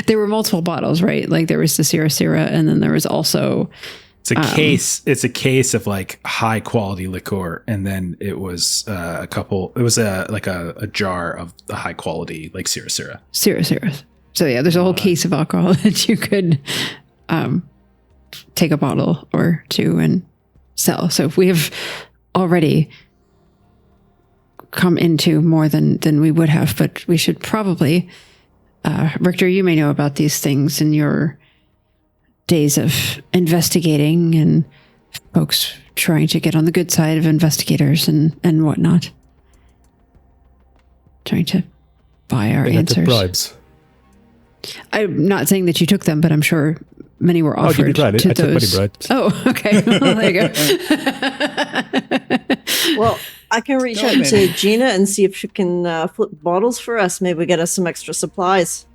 There were multiple bottles, right? Like there was the Sira, and then there was also... It's a case of like high quality liqueur, and then it was a jar of the high quality like Sira. So yeah, there's a whole case of alcohol that you could take a bottle or two and sell. So if we have already come into more than we would have, but we should probably Richter, you may know about these things in your days of investigating and folks trying to get on the good side of investigators and whatnot. Trying to buy our answers. Bribes. I'm not saying that you took them, but I'm sure many were offered to those. I took many bribes. Oh, okay. Well, there you go. Well, I can reach out to Gina and see if she can flip bottles for us. Maybe get us some extra supplies.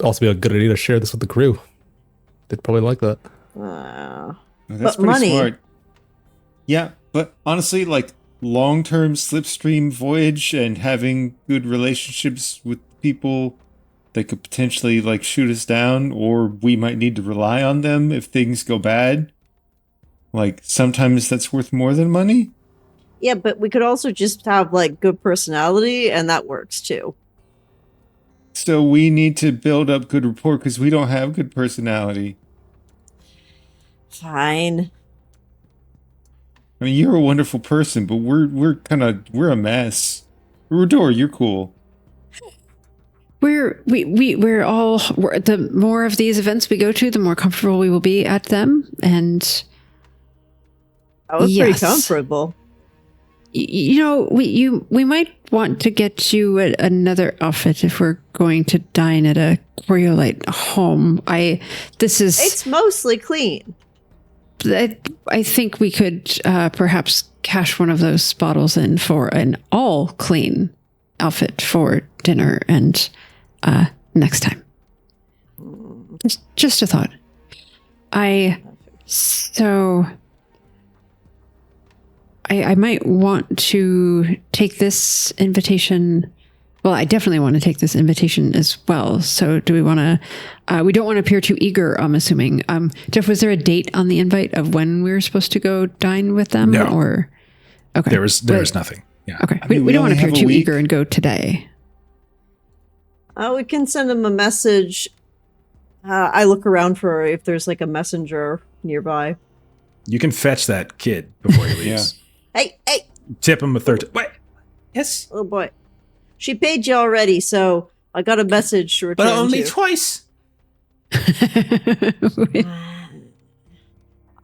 Also be a good idea to share this with the crew. They'd probably like that. That's but pretty money. smart. Yeah, but honestly, like long-term slipstream voyage and having good relationships with people that could potentially like shoot us down, or we might need to rely on them if things go bad. Like sometimes that's worth more than money. Yeah, but we could also just have like good personality, and that works too. So we need to build up good rapport because we don't have good personality. Fine. I mean, you're a wonderful person, but we're a mess. Rudor, you're cool. We're the more of these events we go to, the more comfortable we will be at them, and I was pretty comfortable. We might want to get you another outfit if we're going to dine at a Coriolis home. It's mostly clean. I think we could perhaps cash one of those bottles in for an all clean outfit for dinner and next time. Just a thought. I might want to take this invitation. Well, I definitely want to take this invitation as well. So do we want to, we don't want to appear too eager, I'm assuming. Jeff, was there a date on the invite of when we were supposed to go dine with them? No. Or, okay. There was nothing. Yeah. Okay. We don't want to appear too eager and go today. We can send them a message. I look around for if there's like a messenger nearby. You can fetch that kid before he leaves. Hey! Tip him a third. Wait. Yes. Oh boy. She paid you already, so I got a message to return But only to. twice.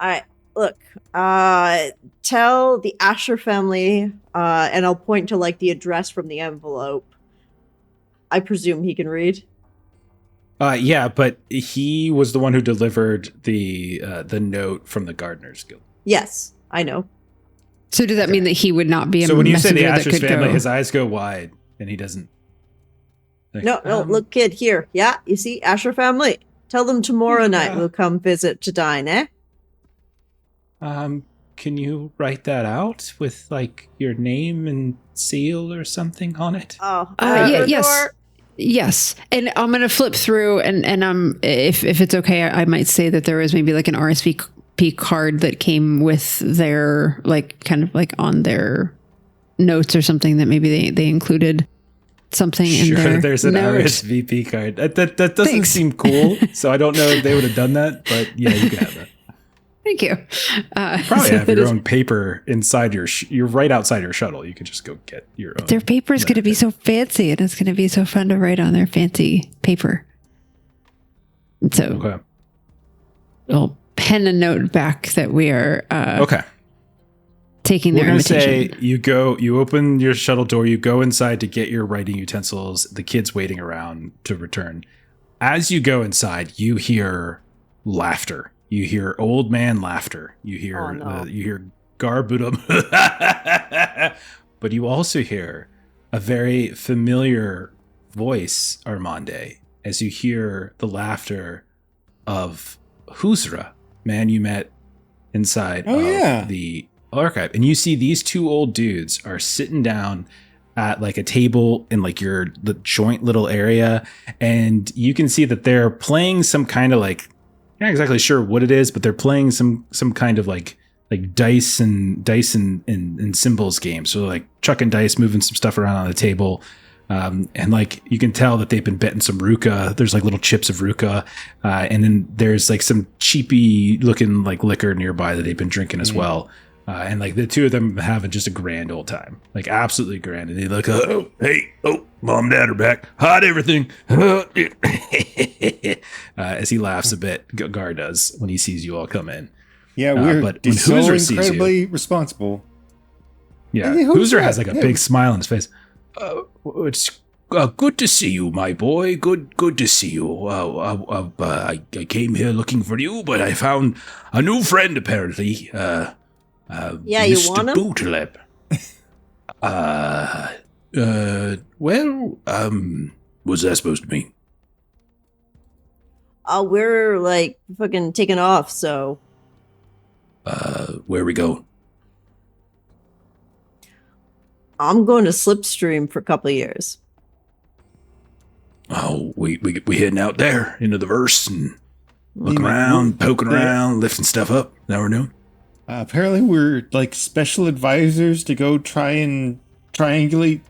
Alright, look. Tell the Asher family, and I'll point to like the address from the envelope. I presume he can read. Yeah, but he was the one who delivered the note from the Gardeners Guild. Yes, I know. So does that mean that he would not be a messenger? So when you say the that Asher's could family, go? his eyes go wide and he doesn't. Like, No, look, kid, here. Yeah, you see, Asher family. Tell them tomorrow night we'll come visit to dine, eh? Can you write that out with like your name and seal or something on it? Oh, Yes. And I'm going to flip through and if it's okay, I might say that there was maybe like an RSVP card that came with their, like, kind of like on their notes or something that maybe they included something in there. Sure, there's an RSVP card. That doesn't seem cool, so I don't know if they would have done that, but yeah, you can have that. Thank you. Probably have your own paper inside you're right outside your shuttle. You could just go get your own. Their paper is going to be so fancy, and it's going to be so fun to write on their fancy paper. So, okay. We'll pen a note back that we are taking their invitation. Say you open your shuttle door, you go inside to get your writing utensils. The kid's waiting around to return. As you go inside, you hear laughter. You hear old man laughter. You hear you hear Garbuda, but you also hear a very familiar voice, Armande, as you hear the laughter of Huzra, man you met inside the archive, and you see these two old dudes are sitting down at like a table in like the joint little area, and you can see that they're playing some kind of like. Not exactly sure what it is, but they're playing some kind of like dice and symbols game. So like chucking dice, moving some stuff around on the table. And like you can tell that they've been betting some Ruka. There's like little chips of Ruka. And then there's like some cheapy looking like liquor nearby that they've been drinking as well. And like the two of them having just a grand old time, like absolutely grand. And they look, Mom and Dad are back. Hide everything. As he laughs a bit, Gar does when he sees you all come in. Yeah, we're but when so Hoosier sees incredibly you, responsible. yeah, Hey, Hoosier has like a big smile on his face. It's good to see you, my boy. Good to see you. I came here looking for you, but I found a new friend, apparently. Yeah, Mr. you want him? Bootlep. What's that supposed to mean? We're like fucking taking off, so. Where are we going? I'm going to Slipstream for a couple of years. Oh, we heading out there into the verse and looking around, poking around, lifting stuff up. That we're doing? Apparently we're like special advisors to go try and triangulate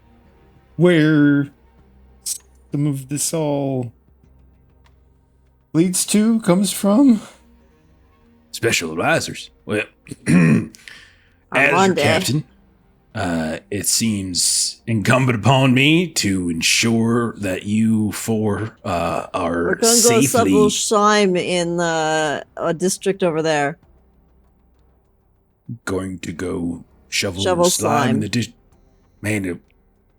where some of this all leads to, comes from. Special advisors. Well, as your Armande. captain, it seems incumbent upon me to ensure that you four We're are going to go safely shovel slime in the district over there. going to go shovel Shovel slime in slime. the dish. Man,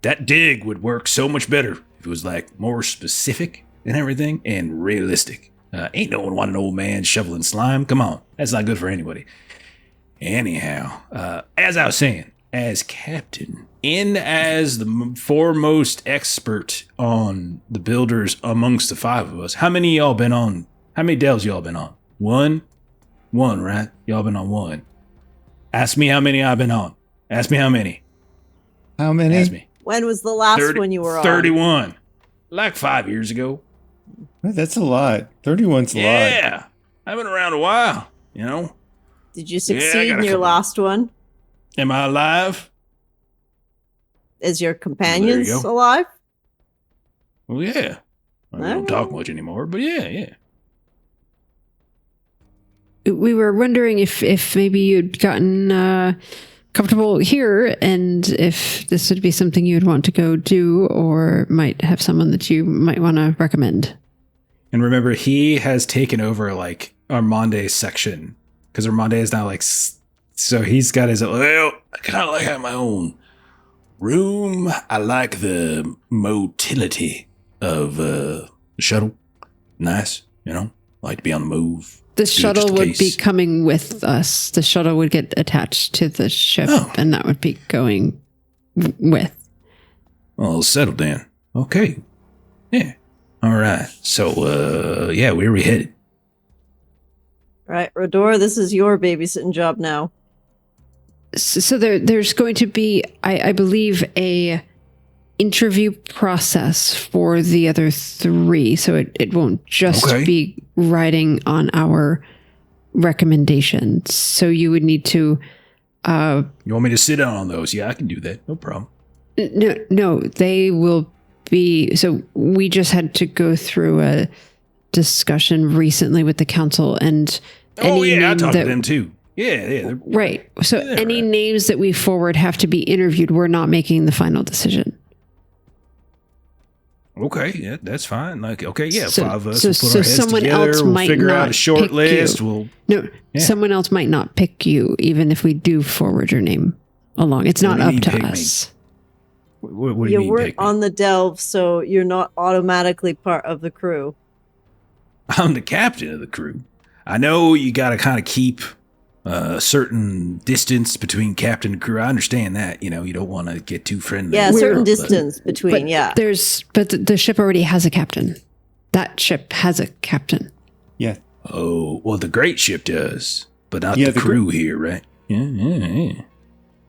that dig would work so much better if it was like more specific and everything and realistic. Ain't no one want an old man shoveling slime. Come on, that's not good for anybody. Anyhow, as I was saying, as captain, in as the foremost expert on the builders amongst the five of us, how many y'all been on? How many delves y'all been on? One, right? Y'all been on one. Ask me how many I've been on. Ask me how many. How many? Ask me. When was the last one you were on? 31. Like 5 years ago. That's a lot. 31's a lot. Yeah. I've been around a while, you know. Did you I succeed got in a your couple. last one? Am I alive? Is your companions go. alive? Well, yeah. We don't talk much anymore, but yeah. We were wondering if maybe you'd gotten comfortable here and if this would be something you'd want to go do or might have someone that you might want to recommend. And remember, he has taken over like Armande's section because Armande is now like, so he's got his, Well, I kind of like having my own room. I like the motility of the shuttle. Nice, you know. Like to be on the move. The Do it shuttle just in would be case. coming with us. The shuttle would get attached to the ship Oh. and that would be going with. Well, settled in. Okay. Yeah. All right. So, yeah, where are we headed? Right, Rodor, this is your babysitting job now. So there's going to be, I believe, a interview process for the other three. So it won't just Okay. be riding on our recommendations. So you would need to. You want me to sit down on those? Yeah, I can do that. No problem. No, they will be. So we just had to go through a discussion recently with the council and. Oh, any yeah, I name talked to that- them too. Yeah. Right. So Yeah, any right. names that we forward have to be interviewed. We're not making the final decision. Okay, yeah, that's fine. Like, okay, yeah, So- five of us so- will put so our heads someone together. else We'll might figure out not a short pick list. you. We'll No, Yeah. someone else might not pick you, even if we do forward your name along. It's What not do you up mean to pick me? us. What do you You mean, weren't pick me? on the delve, so you're not automatically part of the crew. I'm the captain of the crew. I know you got to kind of keep a certain distance between captain and crew. I understand that. You know, you don't want to get too friendly. Yeah, a We're- certain but- distance between, But yeah. the ship already has a captain. That ship has a captain. Yeah. Oh, well, the great ship does, but not Yeah, the crew here, right? Yeah.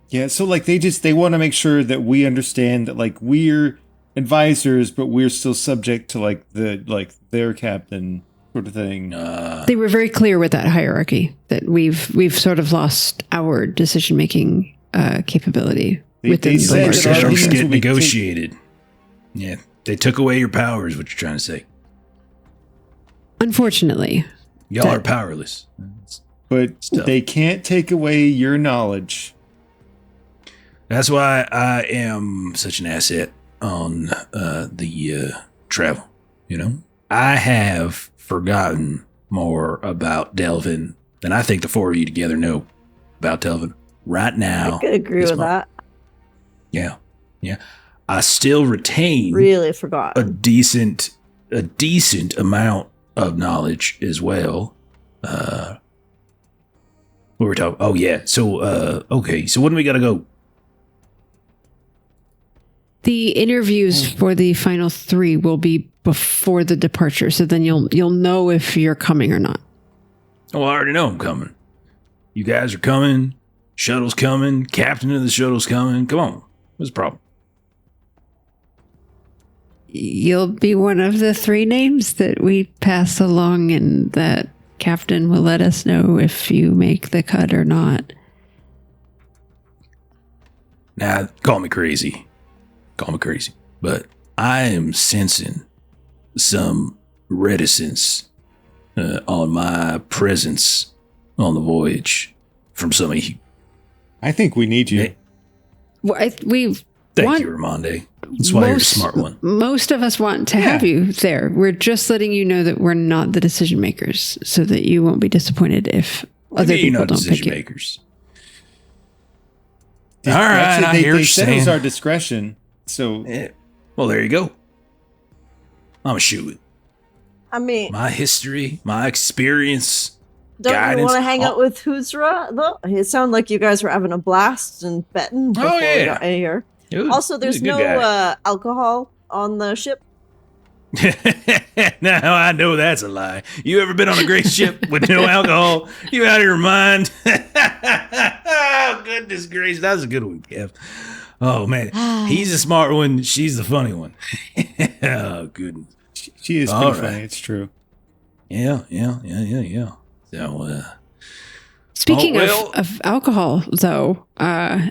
Yeah, so like they want to make sure that we understand that like we're advisors, but we're still subject to like their captain sort of thing. They were very clear with that hierarchy that we've sort of lost our decision making capability They within the said larger that our Decisions opinions ship. get will be negotiated. Yeah, they took away your powers. What you're trying to say? Unfortunately, Y'all are powerless. But Stuff. they can't take away your knowledge. That's why I am such an asset on the travel, you know? I have forgotten more about Delvin than I think the four of you together know about Delvin right now. I could agree with that. Yeah. I still retain really forgot a decent amount of knowledge as well. What were we talking? Oh yeah. So okay. So when do we gotta go? The interviews for the final 3 will be before the departure, so then you'll know if you're coming or not. Oh, I already know I'm coming. You guys are coming. Shuttle's coming. Captain of the shuttle's coming. Come on. What's the problem? You'll be one of the 3 names that we pass along, and that captain will let us know if you make the cut or not. Now, call me crazy, but I am sensing some reticence on my presence on the voyage from some of you. I think we need you. Hey. Well, Thank you, Armande. That's why you're a smart one. Most of us want to have you there. We're just letting you know that we're not the decision makers, so that you won't be disappointed if other people don't pick you. Makers. All right, I hear they you said it saying. was our discretion. So, well, there you go. I'm a shoot. I mean, My history, my experience. don't guidance. you want to hang out with Huzra, though? It sounded like you guys were having a blast and betting before we got in here. Also, there's no alcohol on the ship. No, I know that's a lie. You ever been on a great ship with no alcohol? You out of your mind? Oh, goodness gracious. That was a good one, Kev. Oh, man. He's a smart one. She's the funny one. Oh, goodness. she is pretty funny. It's true. Yeah. So, Speaking of alcohol, though, are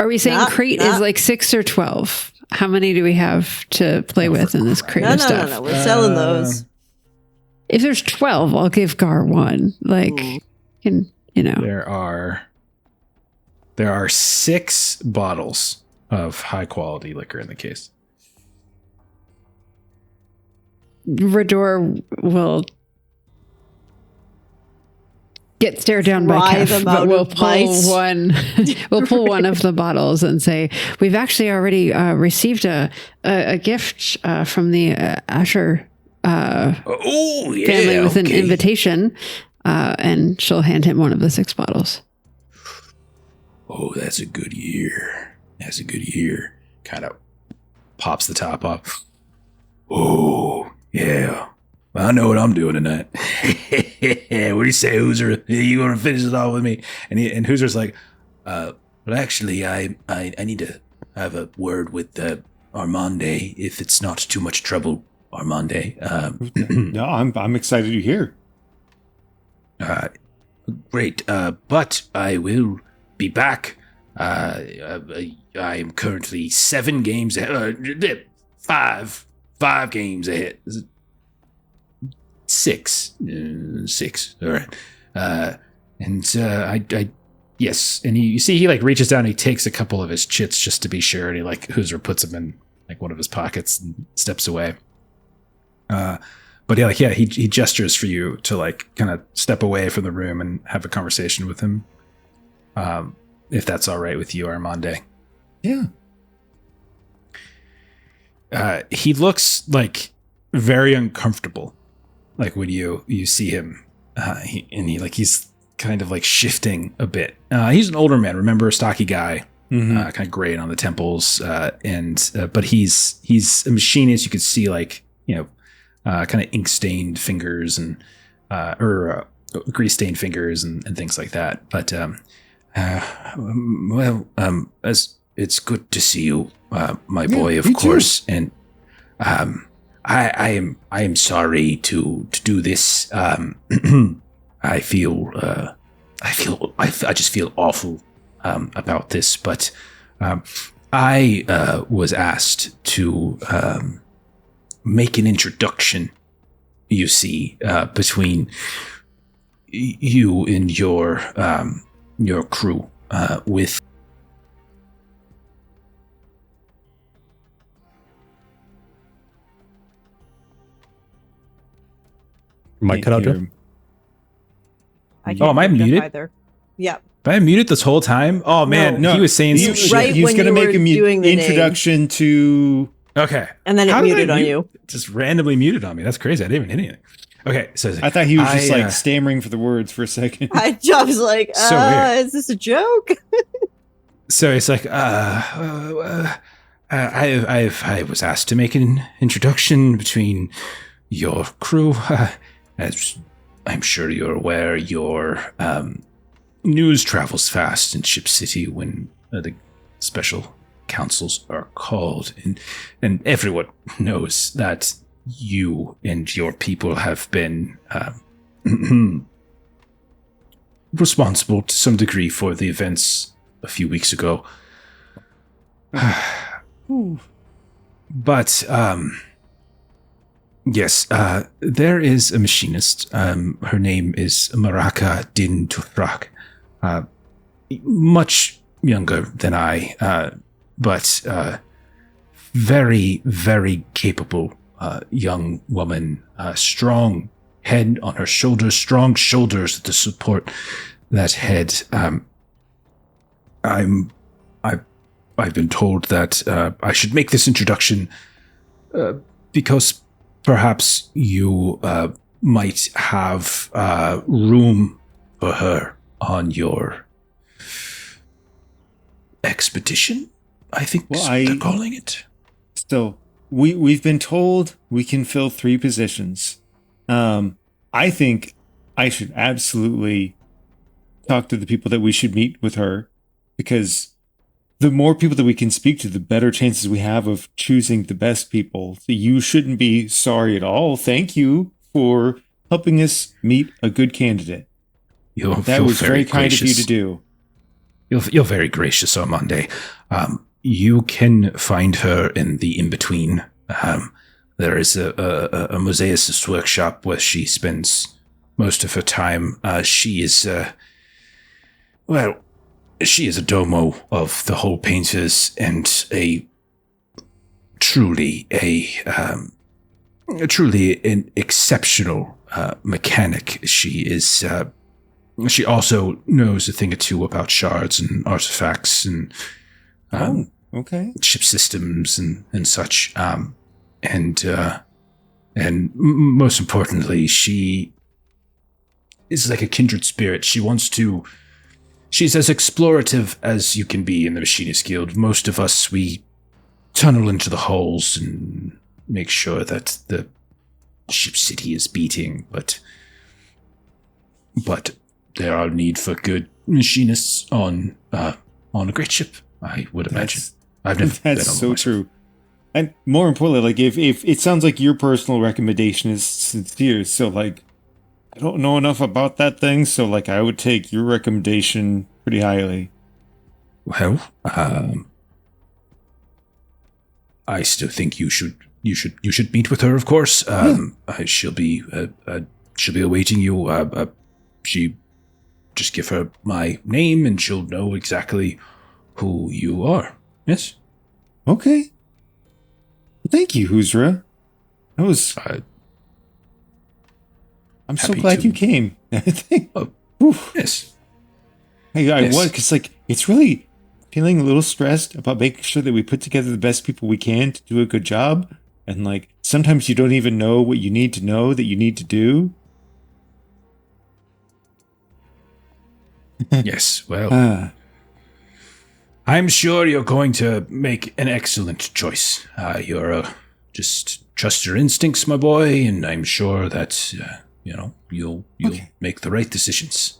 we saying crate is like 6 or 12? How many do we have to play with in this crate of stuff? No. We're selling those. If there's 12, I'll give Gar one. There are 6 bottles of high quality liquor in the case. Rador will get stared down by Kev, but we'll pull one. We'll pull one of the bottles and say, "We've actually already received a gift from the Asher family with an invitation," and she'll hand him one of the 6 bottles. Oh, that's a good year. Kind of pops the top off. Oh, yeah. I know what I'm doing tonight. What do you say, Hooser? You gonna finish it off with me? And Hooser's like, but actually, I need to have a word with Armande, if it's not too much trouble, Armande. No, I'm excited you're here. Great. But I will be back. I am currently 7 games ahead. 5 games ahead. 6. All right. yes. And you see, he like reaches down, and he takes a couple of his chits just to be sure, and he like Hooser puts them in like one of his pockets and steps away. But he gestures for you to like kind of step away from the room and have a conversation with him. If that's all right with you, Armande. Yeah. He looks like very uncomfortable. Like when you see him, he's kind of like shifting a bit. He's an older man, remember, a stocky guy, kind of gray on the temples, but he's a machinist. You could see like kind of ink stained fingers and grease stained fingers and things like that. But as it's good to see you, my boy, of course, and I am sorry to do this. I just feel awful about this, but I was asked to make an introduction, you see, between you and your crew, with Might cut out, Jeff? I can't am I hear Jeff muted? either. Yeah. Am I muted this whole time? Oh man, No, he was saying some shit. right He was when going to you make were a doing the introduction to... Okay. And then it How did muted I on mute- you. Just randomly muted on me. That's crazy. I didn't even hit anything. Okay, so I thought he was just like stammering for the words for a second. I was like, So weird. is this a joke? So it's like, I was asked to make an introduction between your crew. As I'm sure you're aware, your news travels fast in Ship City when the special councils are called, and everyone knows that you and your people have been responsible to some degree for the events a few weeks ago. But yes, there is a machinist. Her name is Maraka Din Tuthrak. Much younger than I, but very, very capable young woman. Strong head on her shoulders, strong shoulders to support that head. I've been told that I should make this introduction because perhaps you might have room for her on your expedition, I think they're calling it. So we've been told we can fill 3 positions. I think I should absolutely talk to the people that we should meet with her, because the more people that we can speak to, the better chances we have of choosing the best people. So you shouldn't be sorry at all. Thank you for helping us meet a good candidate. That was very kind of you to do. You're very gracious, Armande. You can find her in the in-between. There is a mosaicist workshop where she spends most of her time. She is a domo of the whole painters and truly an exceptional mechanic. She also knows a thing or two about shards and artifacts and ship systems and such. And most importantly, she is like a kindred spirit. She's as explorative as you can be in the Machinist Guild. Most of us, we tunnel into the holes and make sure that the ship city is beating, but there are need for good machinists on a great ship, I would imagine. I've never been on That's one so myself. true. And more importantly, like if it sounds like your personal recommendation is sincere, so like I don't know enough about that thing, so like I would take your recommendation pretty highly. Well, I still think you should meet with her, of course. She'll be awaiting you. She just give her my name and she'll know exactly who you are. Yes. Okay. Thank you, Huzra. That was. I'm so glad you came. Yes. I was, because like it's really feeling a little stressed about making sure that we put together the best people we can to do a good job, and like sometimes you don't even know what you need to know that you need to do. Yes. Well, I'm sure you're going to make an excellent choice. Just trust your instincts, my boy, and I'm sure that you'll make the right decisions.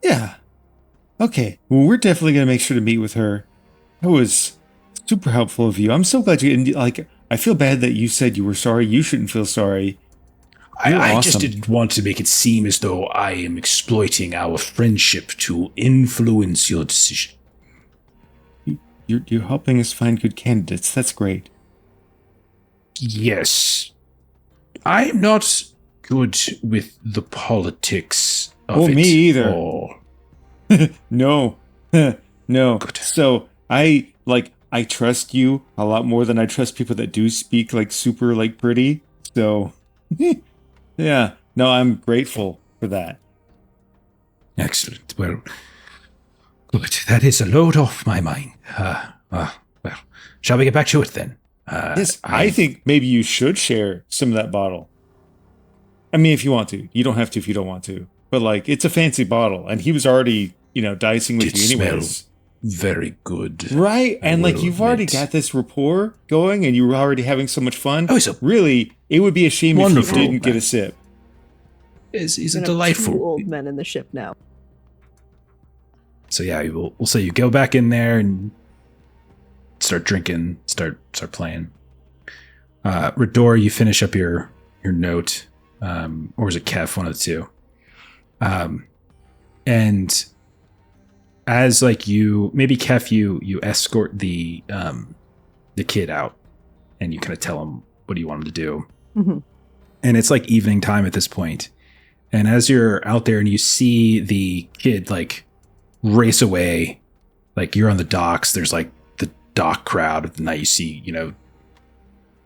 Yeah. Okay. Well, we're definitely going to make sure to meet with her. That was super helpful of you. I'm so glad you, and like, I feel bad that you said you were sorry. You shouldn't feel sorry. I just didn't want to make it seem as though I am exploiting our friendship to influence your decision. You're helping us find good candidates. That's great. Yes. I'm not good with the politics of it. Me either. All. No. No. Good. So I trust you a lot more than I trust people that do speak like super like pretty. So yeah. No, I'm grateful for that. Excellent. Well, good. That is a load off my mind. Well, shall we get back to it then? Yes, I think maybe you should share some of that bottle. I mean, if you want to. You don't have to if you don't want to. But, like, it's a fancy bottle, and he was already, dicing with you anyways. Very good. Right? And, like, you've already got this rapport going, and you were already having so much fun. Oh, so really, it would be a shame if you didn't get a sip. He's a delightful... Two old men in the ship now. So yeah, we'll say you go back in there and start drinking, start playing. Rador, you finish up your note, or was it Kev? One of the two. And as like maybe Kev, you escort the kid out, and you kind of tell him what do you want him to do. Mm-hmm. And it's like evening time at this point. And as you're out there and you see the kid like race away, like you're on the docks, there's like the dock crowd of the night. You see,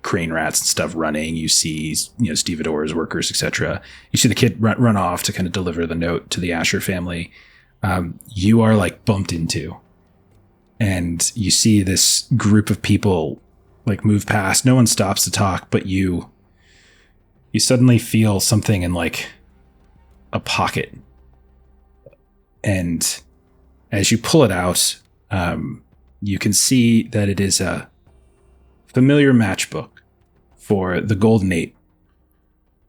crane rats and stuff running. You see, stevedores, workers, etc. You see the kid run off to kind of deliver the note to the Asher family. You are like bumped into, and you see this group of people like move past. No one stops to talk, but you suddenly feel something in like a pocket. And as you pull it out, you can see that it is a familiar matchbook for the Golden 8.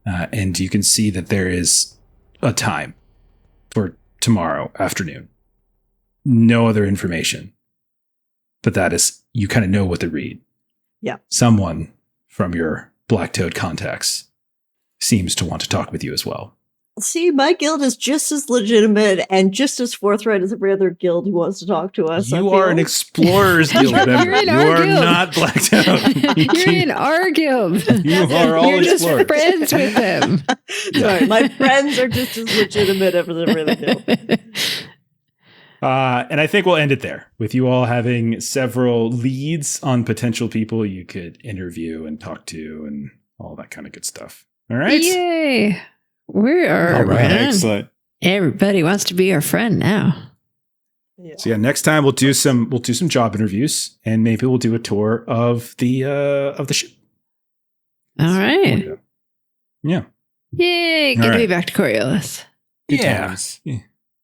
And you can see that there is a time for tomorrow afternoon. No other information. But that is, you kind of know what to read. Yeah. Someone from your Black Toad contacts seems to want to talk with you as well. See, my guild is just as legitimate and just as forthright as every other guild who wants to talk to us. You are an explorer's guild member. You're in you our are guild. not Black Toad. You're in our guild. You are all You're just explorers. friends with them. Sorry, my friends are just as legitimate as every other guild. And I think we'll end it there with you all having several leads on potential people you could interview and talk to and all that kind of good stuff. All right. Yay. We are All right, excellent. Everybody wants to be our friend now. Yeah. So yeah, next time we'll do some job interviews and maybe we'll do a tour of the ship. All right. Yeah. Yay. Good All to be right. back to Coriolis. Good Yeah. times.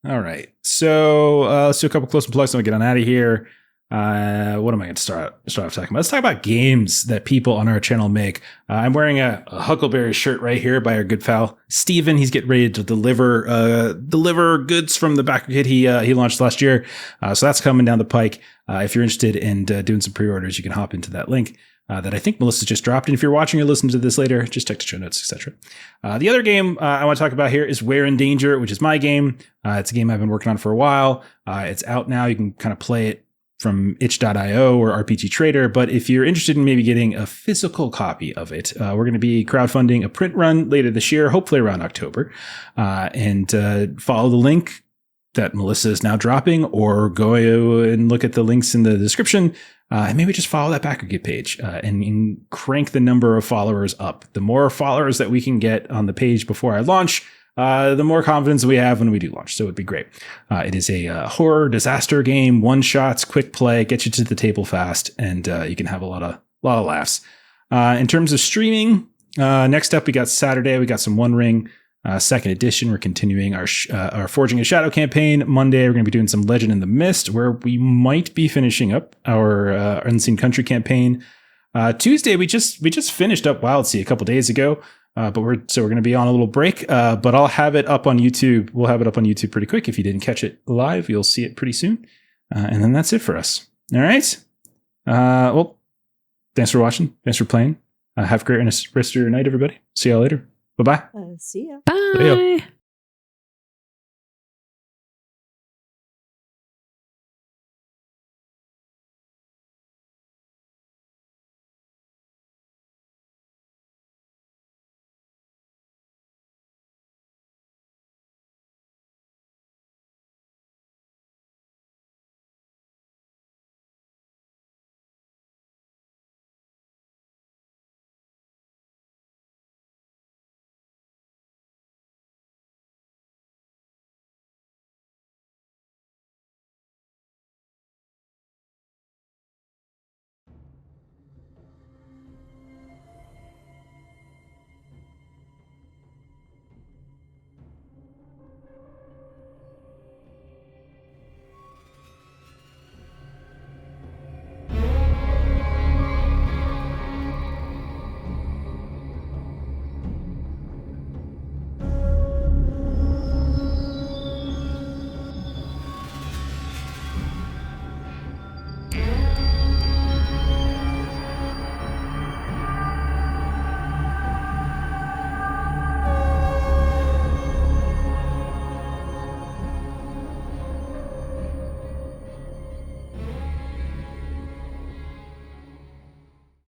All right. So let's do a couple close plugs and we'll get on out of here. What am I going to start off talking about? Let's talk about games that people on our channel make. I'm wearing a Huckleberry shirt right here by our good pal Steven. He's getting ready to deliver goods from the backer kit he launched last year. So that's coming down the pike. If you're interested in doing some pre-orders, you can hop into that link that I think Melissa just dropped. And if you're watching or listening to this later, just check the show notes, etc. The other game I want to talk about here is We're in Danger, which is my game. It's a game I've been working on for a while. It's out now. You can kind of play it from itch.io or RPG Trader. But if you're interested in maybe getting a physical copy of it, we're going to be crowdfunding a print run later this year, hopefully around October. And follow the link that Melissa is now dropping, or go and look at the links in the description. And maybe just follow that backer kit page and crank the number of followers up. The more followers that we can get on the page before I launch, the more confidence we have when we do launch. So it'd be great. It is a horror disaster game, one shots, quick play, get you to the table fast, and you can have a lot of laughs. In terms of streaming, next up we got Saturday. We got some One Ring. Second edition. We're continuing our Forging a Shadow campaign. Monday, we're going to be doing some Legend in the Mist, where we might be finishing up our Unseen Country campaign. Tuesday, we just finished up Wildsea a couple days ago, but we're going to be on a little break. But I'll have it up on YouTube. We'll have it up on YouTube pretty quick. If you didn't catch it live, you'll see it pretty soon. And then that's it for us. All right. Well, thanks for watching. Thanks for playing. Have a great rest of your night, everybody. See y'all later. Bye-bye. See ya. Bye. See ya.